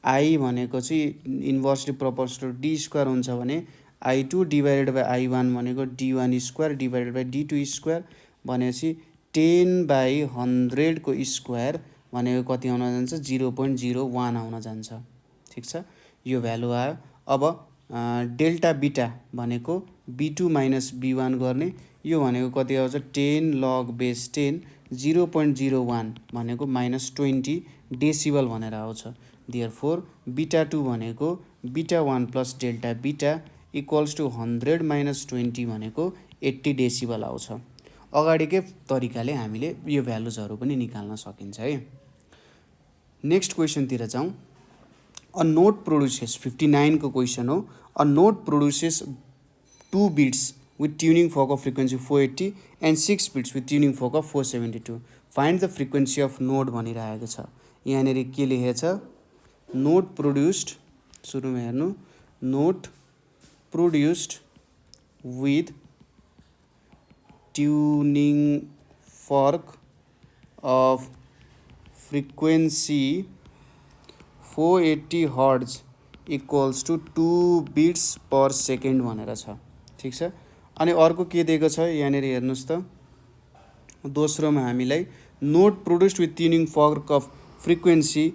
A: I भनेको चाहिँ inversely proportional to D square हुन्छ भने I2 डिभाइडेड बाई I1 भनेको D1 square divided by D2 square भनेपछि 10/100 को स्क्वायर भनेको कति आउन जान्छ 0.01 आउन जान्छ। ठिक छ। यो भ्यालु आयो। अब डेल्टा बीटा भनेको B2 माइनस B1 गर्ने, यो भनेको कति आउँछ 10 log बेस 10 0.01 भनेको -20 डेसिबल भनेर आउँछ। देयरफोर बीटा 2 भनेको beta 1 plus delta beta equals to 100 minus 20 भनेको 80 डेसिबल आउँछ। अगाडिकै तरिकाले हामीले यो भ्यालुजहरू पनि निकाल्न सकिन्छ है। नेक्स्ट क्वेसनतिर जाउँ। अ नोट प्रोड्युसेस 59 को क्वेसन हो। A note produces 2 beats with tuning fork of frequency 480 and 6 beats with tuning fork of 472। Find the frequency of note भनिरहेको छ। यहाँनिर के लेखेको छ नोट प्रोड्युस्ड, सुरुमा हेर्नु note produced with tuning fork of frequency 480 hertz equals to 2 beats per second भनेर छ। ठिक छ। अनि अर्को के दिएको छ यहाँनिर हेर्नुहोस् त। दोस्रोमा हामीलाई note produced with tuning fork of frequency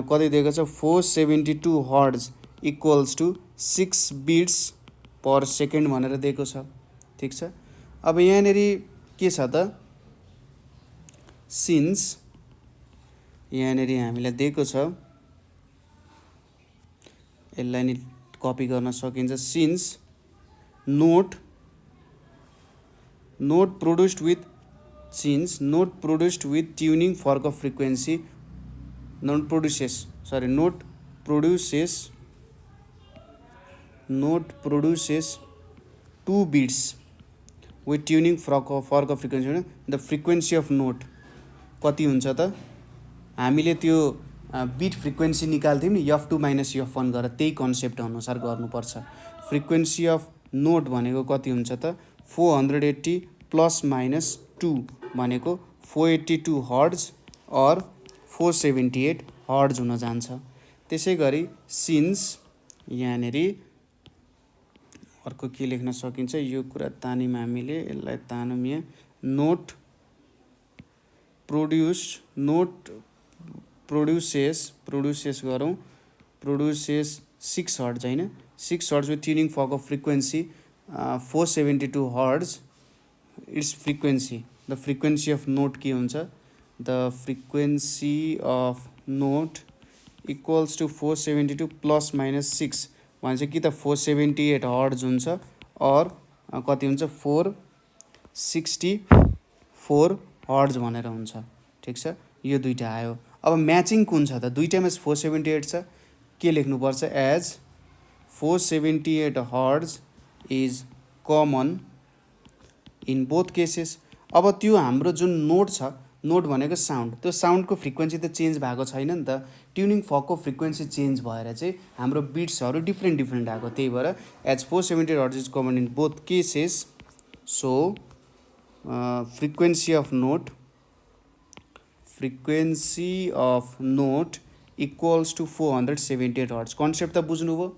A: कति दिएको छ 472 hertz equals to 6 beats per second भनेर दिएको छ। ठिक छ। अब यहाँनिर के छ त सिन्स यहाँनिर हामीलाई दिएको छ, यसलाई नि कपी गर्न सकिन्छ। Since note produced with tuning fork of frequency note produces 2 beats with tuning fork of frequency, the frequency of note कति हुन्छ त हामीले त्यो बिट फ्रिक्वेन्सी निकाल्थ्यौँ नि F2 माइनस F1 गरेर, त्यही कन्सेप्ट अनुसार गर्नुपर्छ। फ्रिक्वेन्सी अफ नोट भनेको कति हुन्छ त 480 प्लस माइनस 2 भनेको 482 हर्ट्ज और 478 हर्ट्ज हुन जान्छ। त्यसै गरी सिन्स यहाँनिर अर्को के लेख्न सकिन्छ, यो कुरा तान्यौँ हामीले, यसलाई तानौँ यहाँ नोट प्रोड्युसेस गरौँ, प्रोड्युसेस 6 हर्ट्ज होइन 6 hertz with tuning fork of frequency 472 hertz its frequency. The frequency of note के हुन्छ the frequency of note equals to 472 plus minus 6 भनेपछि कि त 478 हर्ट्ज हुन्छ और कति हुन्छ 464 हर्ट्ज भनेर हुन्छ। ठिक छ। यो दुईटा आयो। अब म्याचिङ कुन छ त दुईटामा 478 छ, के लेख्नुपर्छ as 478 hertz is common in both cases. अब त्यो हाम्रो जुन नोट छ, नोट भनेको साउन्ड, त्यो साउन्डको फ्रिक्वेन्सी त चेन्ज भएको छैन नि त, ट्युनिङ फर्कको फ्रिक्वेन्सी चेन्ज भएर चाहिँ हाम्रो बिट्सहरू डिफ्रेन्ट आएको, त्यही भएर as 478 hertz is common in both cases so frequency of note equals to 478 hertz. Concept त बुझ्नुभयो.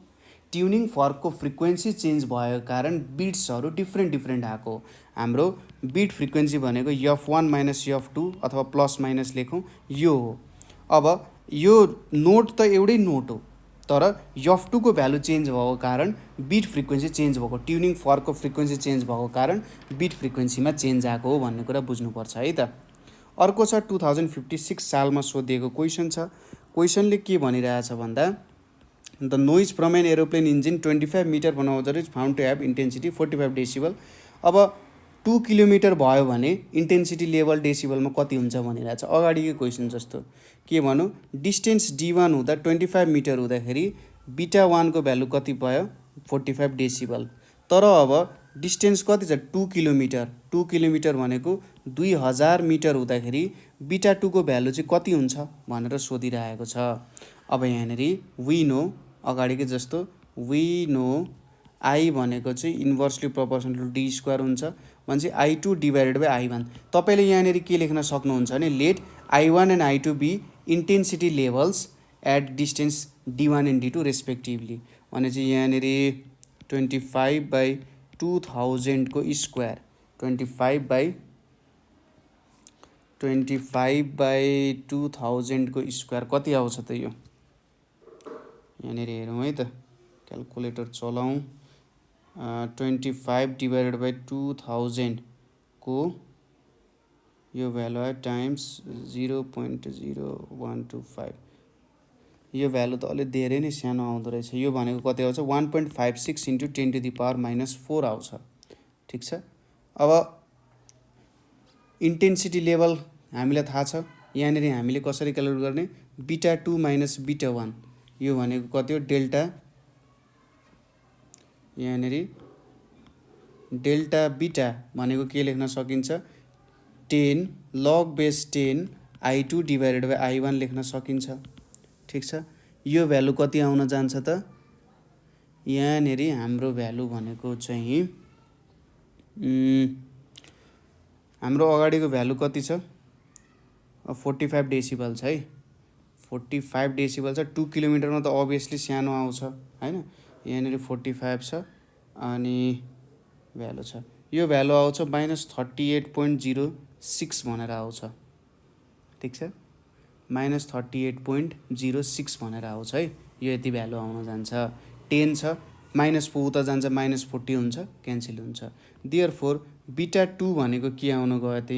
A: ट्युनिङ फर्कको फ्रिक्वेन्सी चेन्ज भएको कारण बिट्सहरू डिफ्रेन्ट आएको. हाम्रो बिट फ्रिक्वेन्सी भनेको F1 माइनस F2 अथवा प्लस माइनस लेखौँ, यो हो. अब यो नोट त एउटै नोट हो, तर F2 को भ्यालु चेन्ज भएको कारण बिट फ्रिक्वेन्सी चेन्ज भएको, ट्युनिङ फर्कको फ्रिक्वेन्सी चेन्ज भएको कारण बिट फ्रिक्वेन्सीमा चेन्ज आएको हो भन्ने कुरा बुझ्नुपर्छ है त. अर्को छ 2056 सालमा सोधिएको क्वेसन छ. क्वेसनले के भनिरहेछ भन्दा the noise from an aeroplane engine 25 metre per hour is found to have intensity 45 decibel. अब 2 किलोमिटर भयो भने इन्टेन्सिटी लेभल डेसिबलमा कति हुन्छ भनिरहेछ. अगाडिको क्वेसन जस्तो के भनौँ, डिस्टेन्स D1 हुँदा 25 मिटर हुँदाखेरि बिटा 1 को भ्यालु कति भयो 45 डेसिबल. तर अब डिस्टेन्स कति छ 2 किलोमिटर. 2 किलोमिटर भनेको 2000 मिटर हुँदाखेरि बिटा 2 को भ्यालु चाहिँ कति हुन्छ भनेर सोधिरहेको छ. अब यहाँनिर वी नो, अगाडिकै जस्तो वी नो आई भनेको चाहिँ inversely proportional to D square हुन्छ भनेपछि I2 डिभाइडेड बाई I1. तपाईँले यहाँनिर के लेख्न सक्नुहुन्छ भने let I1 and I2 be intensity levels at distance D1 and D2 respectively. भने चाहिँ यहाँनिर 25/2000 को स्क्वायर 25/2000 को स्क्वायर कति आउँछ त यो. यहाँनिर हेरौँ है त, क्यालकुलेटर चलाउँ. 25 डिभाइडेड बाई 2000 को यो भ्यालु आयो टाइम्स 0.0125. यो भ्यालु त अलि धेरै नै सानो आउँदो रहेछ. यो भनेको कति आउँछ 1.56 इन्टु 10⁻⁻⁴ आउँछ. ठिक छ. अब इन्टेन्सिटी लेभल हामीलाई थाहा छ. यहाँनिर हामीले कसरी क्यालकुलेट गर्ने, बिटा 2 माइनस बिटा 1 यो भनेको कति हो डेल्टा. यहाँनिर डेल्टा बिटा भनेको के लेख्न सकिन्छ 10 log base 10 I2 divided by I1 लेख्न सकिन्छ. ठिक छ. यो भ्यालु कति आउन जान्छ त, यहाँनिर हाम्रो भ्यालु भनेको चाहिँ हाम्रो अगाडिको भ्यालु कति छ 45 डेसिबल छ है. 45 डेसिबल छ. 2 किलोमिटरमा त अभियसली सानो आउँछ हैन. यहाँनिर 45 छ अनि भ्यालु छ. यो भ्यालु आउँछ -38.06 भनेर आउँछ. ठिक छ. -38.06 भनेर आउँछ है. यो यति भ्यालु आउन जान्छ. 10 छ माइनस पो उता जान्छ -40 हुन्छ, क्यान्सल हुन्छ. देयरफोर बिटा 2 भनेको के आउन गयो त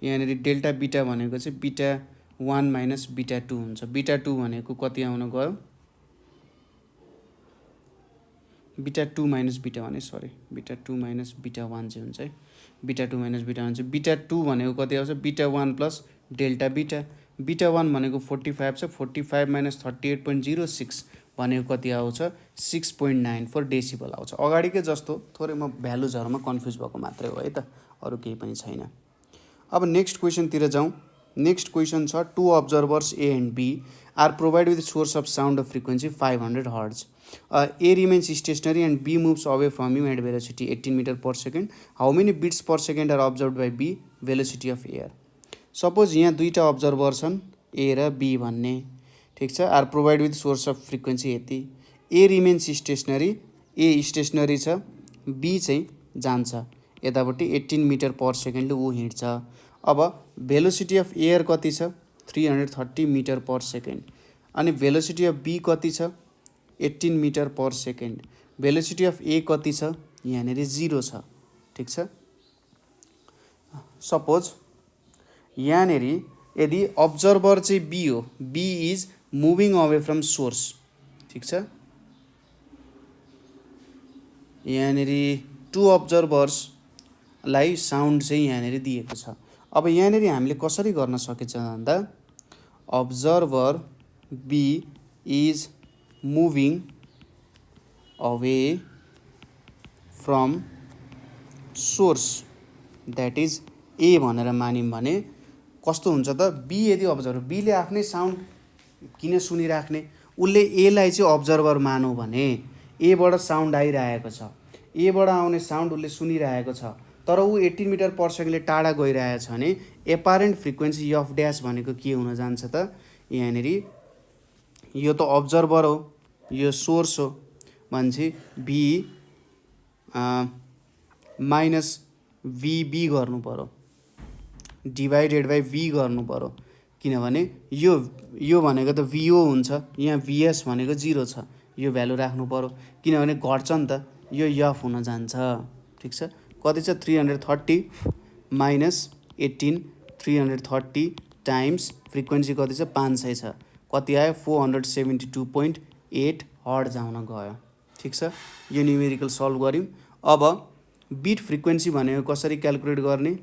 A: यहाँनिर डेल्टा बिटा भनेको चाहिँ बिटा 1 माइनस बिटा 2 हुन्छ. बिटा 2 भनेको कति आउन गयो बिटा 2 माइनस बिटा 1 सरी बिटा 2 माइनस बिटा 1 चाहिँ हुन्छ है. बिटा 2 माइनस बिटा 1 चाहिँ बिटा 2 भनेको कति आउँछ बिटा 1 प्लस डेल्टा बिटा. बिटा 1 भनेको 45 छ. 45 माइनस 38.06 भनेको कति आउँछ 6.94 डेसिबल आउँछ. अगाडिकै जस्तो थोरै म भ्यालुजहरुमा कन्फ्युज भएको मात्रै हो है त, अरु केही पनि छैन. अब नेक्स्ट क्वेसनतिर जाउँ. नेक्स्ट क्वेसन छ two observers A and B are provide with source of sound of frequency 500 hertz. A remains stationary and B moves away from him at velocity 18 meter per second. How many beats per second are observed by B? Velocity of air. Suppose यहाँ दुईटा observer छन् A र B भन्ने. ठिक छ. Are provide with source of frequency यति. A remains stationary, A stationary छ, B चाहिँ जान्छ यतापट्टि 18 मिटर पर सेकेन्डले ऊ हिँड्छ. अब भेलोसिटी अफ एयर कति छ 330 मिटर पर सेकेन्ड अनि भेलोसिटी अफ B कति छ 18 metre per second. Velocity of A कति छ यहाँनिर 0 छ. ठिक छ. सपोज यहाँनिर यदि अब्जर्भर चाहिँ B हो, B is moving away from source. ठिक छ. यहाँनिर टु अब्जर्भर्सलाई साउन्ड चाहिँ यहाँनिर दिएको छ. अब यहाँनिर हामीले कसरी गर्न सकिन्छ भन्दा observer B is moving away from source that is A भनेर मानिम भने कस्तो हुन्छ त B यदि अब्जर्भर B ले आफ्नै साउन्ड किन सुनिराख्ने, उसले A लाई चाहिँ अब्जर्भर मानौ भने A बाट साउन्ड आइरहेको छ, A बाट आउने साउन्ड उसले सुनिरहेको छ, तर ऊ 18 मिटर पर सेकेन्डले टाढा गइरहेछ भने एपारेन्ट फ्रिक्वेन्सी अफ ड्यास भनेको के हुन जान्छ त यहाँनिर यो त अब्जर्भर हो यो सोर्स हो भनेपछि भी माइनस भिबी गर्नु पर्यो डिभाइडेड बाई भी गर्नु पर्यो किनभने यो भनेको त भिओ हुन्छ यहाँ भिएस भनेको 0 छ यो भ्यालु राख्नु पर्यो किनभने घट्छ नि त यो एफ हुन जान्छ ठिक छ कति छ 330 माइनस 18 330 टाइम्स फ्रिक्वेन्सी कति छ 500 छ कति आयो 472.8 हर्ट्ज आउन गयो ठिक छ यो न्युमेरिकल सल्भ गर्यौं अब बिट फ्रिक्वेन्सी भनेको कसरी क्याल्कुलेट गर्ने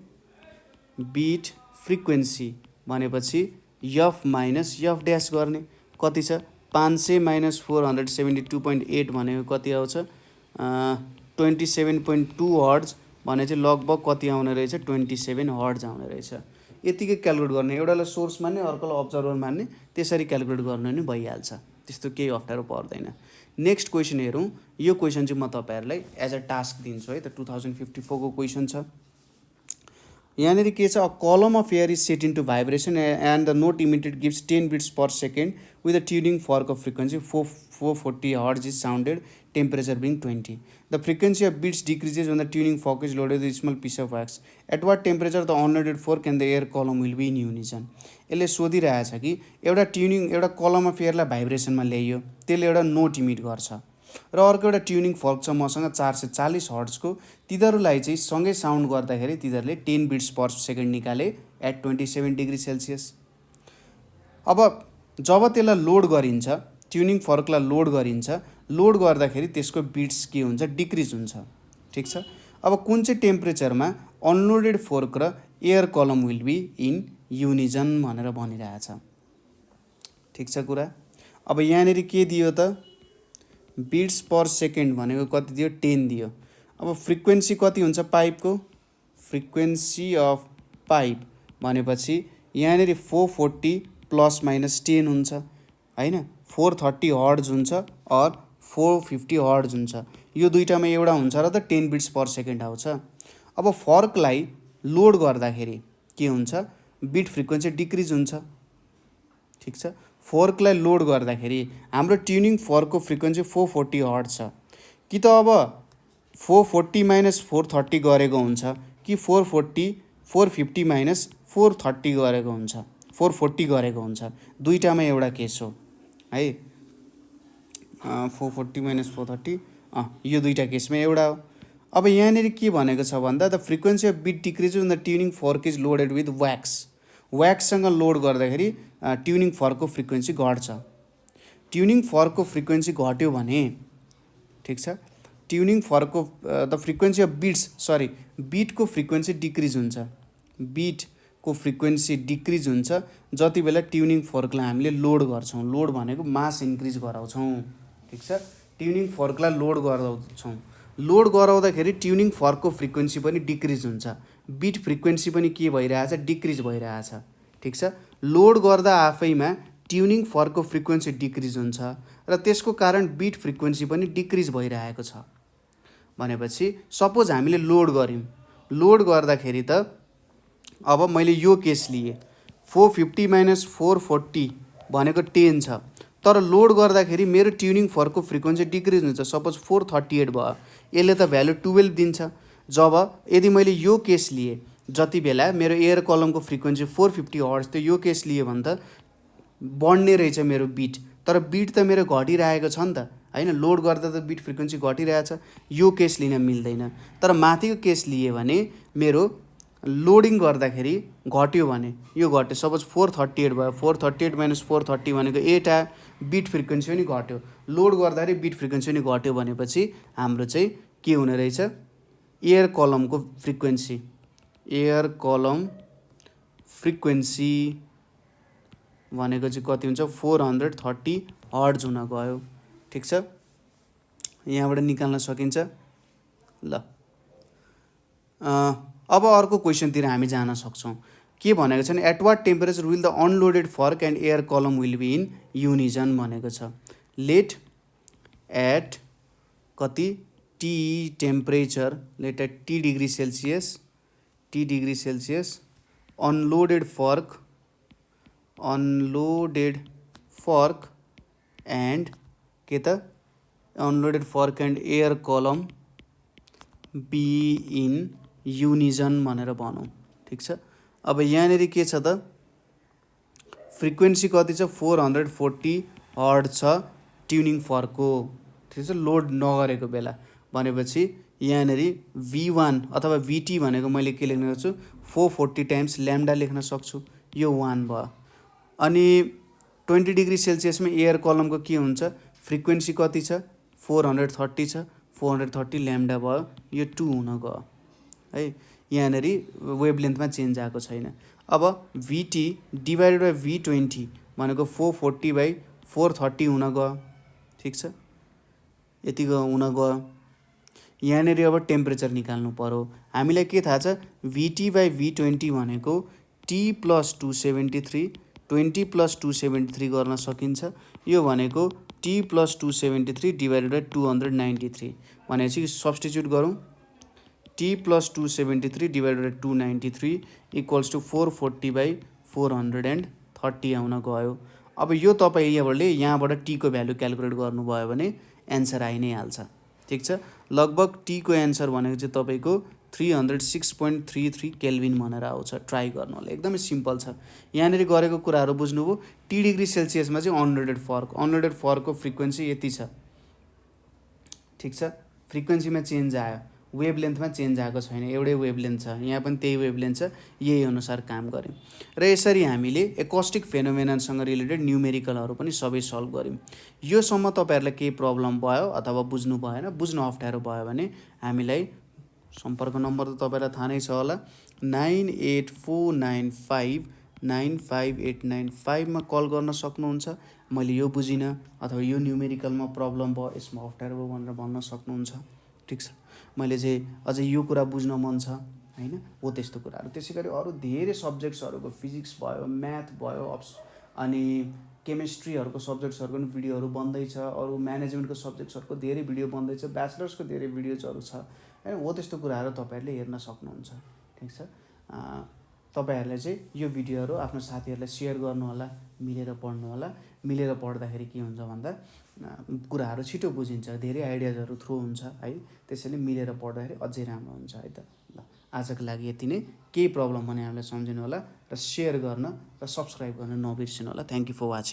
A: बिट फ्रिक्वेन्सी भनेपछि एफ माइनस एफ ड्यास गर्ने कति छ 500 माइनस 472.8 भनेको कति आउँछ 27.2 हर्ट्ज भने चाहिँ लगभग कति आउने रहेछ 27 हर्ट्ज आउने रहेछ यतिकै क्याल्कुलेट गर्ने एउटालाई सोर्स मान्ने अर्कोलाई अब्जर्भर मान्ने त्यसरी क्याल्कुलेट गर्नु नि भइहाल्छ त्यस्तो केही अप्ठ्यारो पर्दैन नेक्स्ट क्वेसन हेरौँ यो क्वेसन चाहिँ म तपाईहरुलाई एज अ टास्क दिन्छु है त 2054 को क्वेसन छ यहाँनिर के छ अ कलम of air is set into vibration and the note emitted gives 10 bits per second with a tuning fork of frequency 440 Hz is sounded, temperature being 20. The frequency of beats decreases when the tuning fork is loaded with a small piece of wax. At what temperature the unloaded fork and the air column will be in unison? यसले सोधिरहेछ कि एउटा tuning एउटा कलम of एयरलाई भाइब्रेसनमा ल्याइयो त्यसले एउटा note emit गर्छ र अर्को एउटा ट्युनिङ फर्क छ मसँग 440 हर्ट्जको तिनीहरूलाई चाहिँ सँगै साउन्ड गर्दाखेरि तिनीहरूले 10 बिट्स पर सेकेन्ड निकाले एट 27 डिग्री सेल्सियस अब जब त्यसलाई लोड गरिन्छ ट्युनिङ फर्कलाई लोड गरिन्छ लोड गर्दाखेरि त्यसको बिट्स के हुन्छ डिक्रिज हुन्छ ठीक छ अब कुन चाहिँ टेम्परेचरमा अनलोडेड फोर्क र air column will be in युनिजन भनेर भनिरहेछ ठीक छ कुरा अब यहाँनिर के दियो त बिट्स पर सेकेन्ड भनेको कति दियो 10 दियो अब फ्रिक्वेन्सी कति हुन्छ पाइपको फ्रिक्वेन्सी अफ पाइप भनेपछि यहाँनिर 440 प्लस माइनस 10 हुन्छ हैन 430 हर्ट्ज हुन्छ और 450 हर्ट्ज हुन्छ यो दुईटामा एउटा हुन्छ र त 10 बिट्स पर सेकेन्ड आउँछ अब फर्कलाई लोड गर्दाखेरि के हुन्छ बिट फ्रिक्वेन्सी डिक्रिज हुन्छ ठीक छ फर्कलाई लोड गर्दाखेरि हाम्रो ट्युनिङ फर्कको फ्रिक्वेन्सी 440 हर्ट्ज छ कि त अब 440 माइनस 430 गरेको हुन्छ कि 450 माइनस 430 गरेको हुन्छ 440 गरेको हुन्छ दुईटामा एउटा केस हो है 440 माइनस 430 यो दुईटा केसमा एउटा हो अब यहाँनिर के भनेको छ भन्दा the frequency of beat decrease when the tuning fork is loaded with व्याक्ससँग लोड गर्दाखेरि ट्युनिङ फर्कको फ्रिक्वेन्सी घट्छ ट्युनिङ फर्कको फ्रिक्वेन्सी घट्यो भने ठीक छ ट्युनिङ फर्कको द फ्रिक्वेन्सी अफ बिटको फ्रिक्वेन्सी डिक्रिज हुन्छ बिटको फ्रिक्वेन्सी डिक्रिज हुन्छ जति बेला ट्युनिङ फर्कलाई हामीले लोड गर्छौँ लोड भनेको मास इन्क्रिज गराउँछौँ ठीक छ ट्युनिङ फर्कलाई लोड गराउँछौँ लोड गराउँदाखेरि ट्युनिङ फर्कको फ्रिक्वेन्सी पनि डिक्रिज हुन्छ बिट फ्रिक्वेन्सी पनि के भइरहेछ डिक्रिज भइरहेछ ठीक छ लोड गर्दा आफैमा ट्युनिङ फर्कको फ्रिक्वेन्सी डिक्रिज हुन्छ र त्यसको कारण बिट फ्रिक्वेन्सी पनि डिक्रिज भइरहेको छ भनेपछि सपोज हामीले लोड गर्यौं लोड गर्दाखेरि त अब मैले यो केस लिए 450 माइनस 440 भनेको 10 छ तर लोड गर्दाखेरि मेरो ट्युनिङ फर्कको फ्रिक्वेन्सी डिक्रिज हुन्छ सपोज 438 भयो यसले त भ्यालु 12 दिन्छ जब यदि मैले यो केस लिए जति बेला मेरो एयर कलमको फ्रिक्वेन्सी 450 हर्ट्ज थियो यो केस लिए भने त बढ्ने रहेछ मेरो बिट तर बिट त मेरो घटिरहेको छ नि त हैन लोड गर्दा त बिट फ्रिक्वेन्सी घटिरहेछ यो केस लिन मिल्दैन तर माथिको केस लिए भने मेरो लोडिङ गर्दाखेरि घट्यो भने यो घट्यो सपोज 438 भयो 438 माइनस 430 भनेको 8 आयो बिट फ्रिक्वेन्सी पनि घट्यो लोड गर्दाखेरि बिट फ्रिक्वेन्सी पनि घट्यो भनेपछि हाम्रो चाहिँ के हुने रहेछ एयर कलमको फ्रिक्वेन्सी एयर कलम फ्रिक्वेन्सी भनेको चाहिँ कति हुन्छ 430 हर्ट्ज हुन गयो ठीक छ यहाँबाट निकाल्न सकिन्छ ल अब अर्को क्वेसनतिर हामी जान सक्छौं के भनेको छ नि at what temperature will the unloaded fork and air column will be in unison भनेको छ लेट एट कति T temperature, let at T degree Celsius, unloaded fork and के त unloaded fork and air column be in unison भनेर भनौँ, ठिक छ। अब यहाँनिर के छ त, फ्रिक्वेन्सी कति छ, 440 हर्ड छ ट्युनिङ फर्कको, ठिक छ, लोड नगरेको बेला। भनेपछि यहाँनिर V1 अथवा VT भनेको मैले के लेख्न सक्छु, 440 टाइम्स ल्याम्डा लेख्न सक्छु, यो 1 भयो। अनि 20 डिग्री सेल्सियसमा एयर कलमको के हुन्छ, फ्रिक्वेन्सी कति छ, 430 छ, 430 ल्याम्डा भयो, यो 2 हुन गयो है। यहाँनिर वेभलेन्थमा चेन्ज आएको छैन। अब VT डिभाइडेड बाई V20 भनेको 440/430 हुन गयो, ठिक छ, यतिको हुन गयो। यहाँनिर अब टेम्परेचर निकाल्नु पर्यो। हामीलाई के थाहा छ, VT/V20 भनेको T + 273, 20 + 273 गर्न सकिन्छ। यो भनेको T + 273 डिभाइडेड बाई 293 भनेपछि सब्स्टिट्युट गरौँ, T + 273 divided by 293 equals to 440/430 आउन गयो। अब यो तपाईँले यहाँबाट T को भ्यालु क्यालकुलेट गर्नुभयो भने एन्सर आइ नै हाल्छ, ठिक छ। लगभग T को एन्सर भनेको चाहिँ तपाईँको 306.33 केल्भिन भनेर आउँछ। ट्राई गर्नु होला, एकदमै सिम्पल छ। यहाँनिर गरेको कुराहरू बुझ्नुभयो। T डिग्री सेल्सियसमा चाहिँ अनलोडेड फर्कको फ्रिक्वेन्सी यति छ, ठिक छ, फ्रिक्वेन्सीमा चेन्ज आयो, वेभलेन्थमा चेन्ज आएको छैन, एउटै वेभलेन्थ छ, यहाँ पनि त्यही वेभलेन्थ छ, यही अनुसार काम गऱ्यौँ। र यसरी हामीले एकस्टिक फेनोमेननसँग रिलेटेड न्युमेरिकलहरू पनि सबै सल्भ गऱ्यौँ। योसम्म तपाईँहरूलाई केही प्रब्लम भयो अथवा बुझ्नु भएन, बुझ्न अप्ठ्यारो भयो भने हामीलाई सम्पर्क नम्बर त तपाईँलाई थाहा नै छ होला, 9849595895 मा कल गर्न सक्नुहुन्छ। मैले यो बुझिनँ अथवा यो न्युमेरिकलमा प्रब्लम भयो, यसमा अप्ठ्यारो भयो भनेर भन्न सक्नुहुन्छ, ठिक छ। मैले चाहिँ अझै यो कुरा बुझ्न मन छ हैन, हो त्यस्तो कुराहरू। त्यसै गरी अरू धेरै सब्जेक्ट्सहरूको, फिजिक्स भयो, म्याथ भयो, अनि केमिस्ट्रीहरूको सब्जेक्ट्सहरूको पनि भिडियोहरू बन्दैछ, अरू म्यानेजमेन्टको सब्जेक्ट्सहरूको धेरै भिडियो बन्दैछ, ब्याचलर्सको धेरै भिडियोजहरू छ हैन, हो त्यस्तो कुराहरू तपाईँहरूले हेर्न सक्नुहुन्छ, ठिक छ। तपाईँहरूले चाहिँ यो भिडियोहरू आफ्नो साथीहरूलाई सेयर गर्नु होला, मिलेर पढ्नु होला। मिलेर पढ्दाखेरि के हुन्छ भन्दा कुराहरू छिटो बुझिन्छ, धेरै आइडियाजहरू थ्रो हुन्छ है। त्यसैले मिलेर पढ्दाखेरि अझै राम्रो हुन्छ है त। ल, आजको लागि यति नै। केही प्रब्लम भने हामीलाई सम्झिनु होला र सेयर गर्न र सब्सक्राइब गर्न नबिर्सिनु होला। Thank you for watching.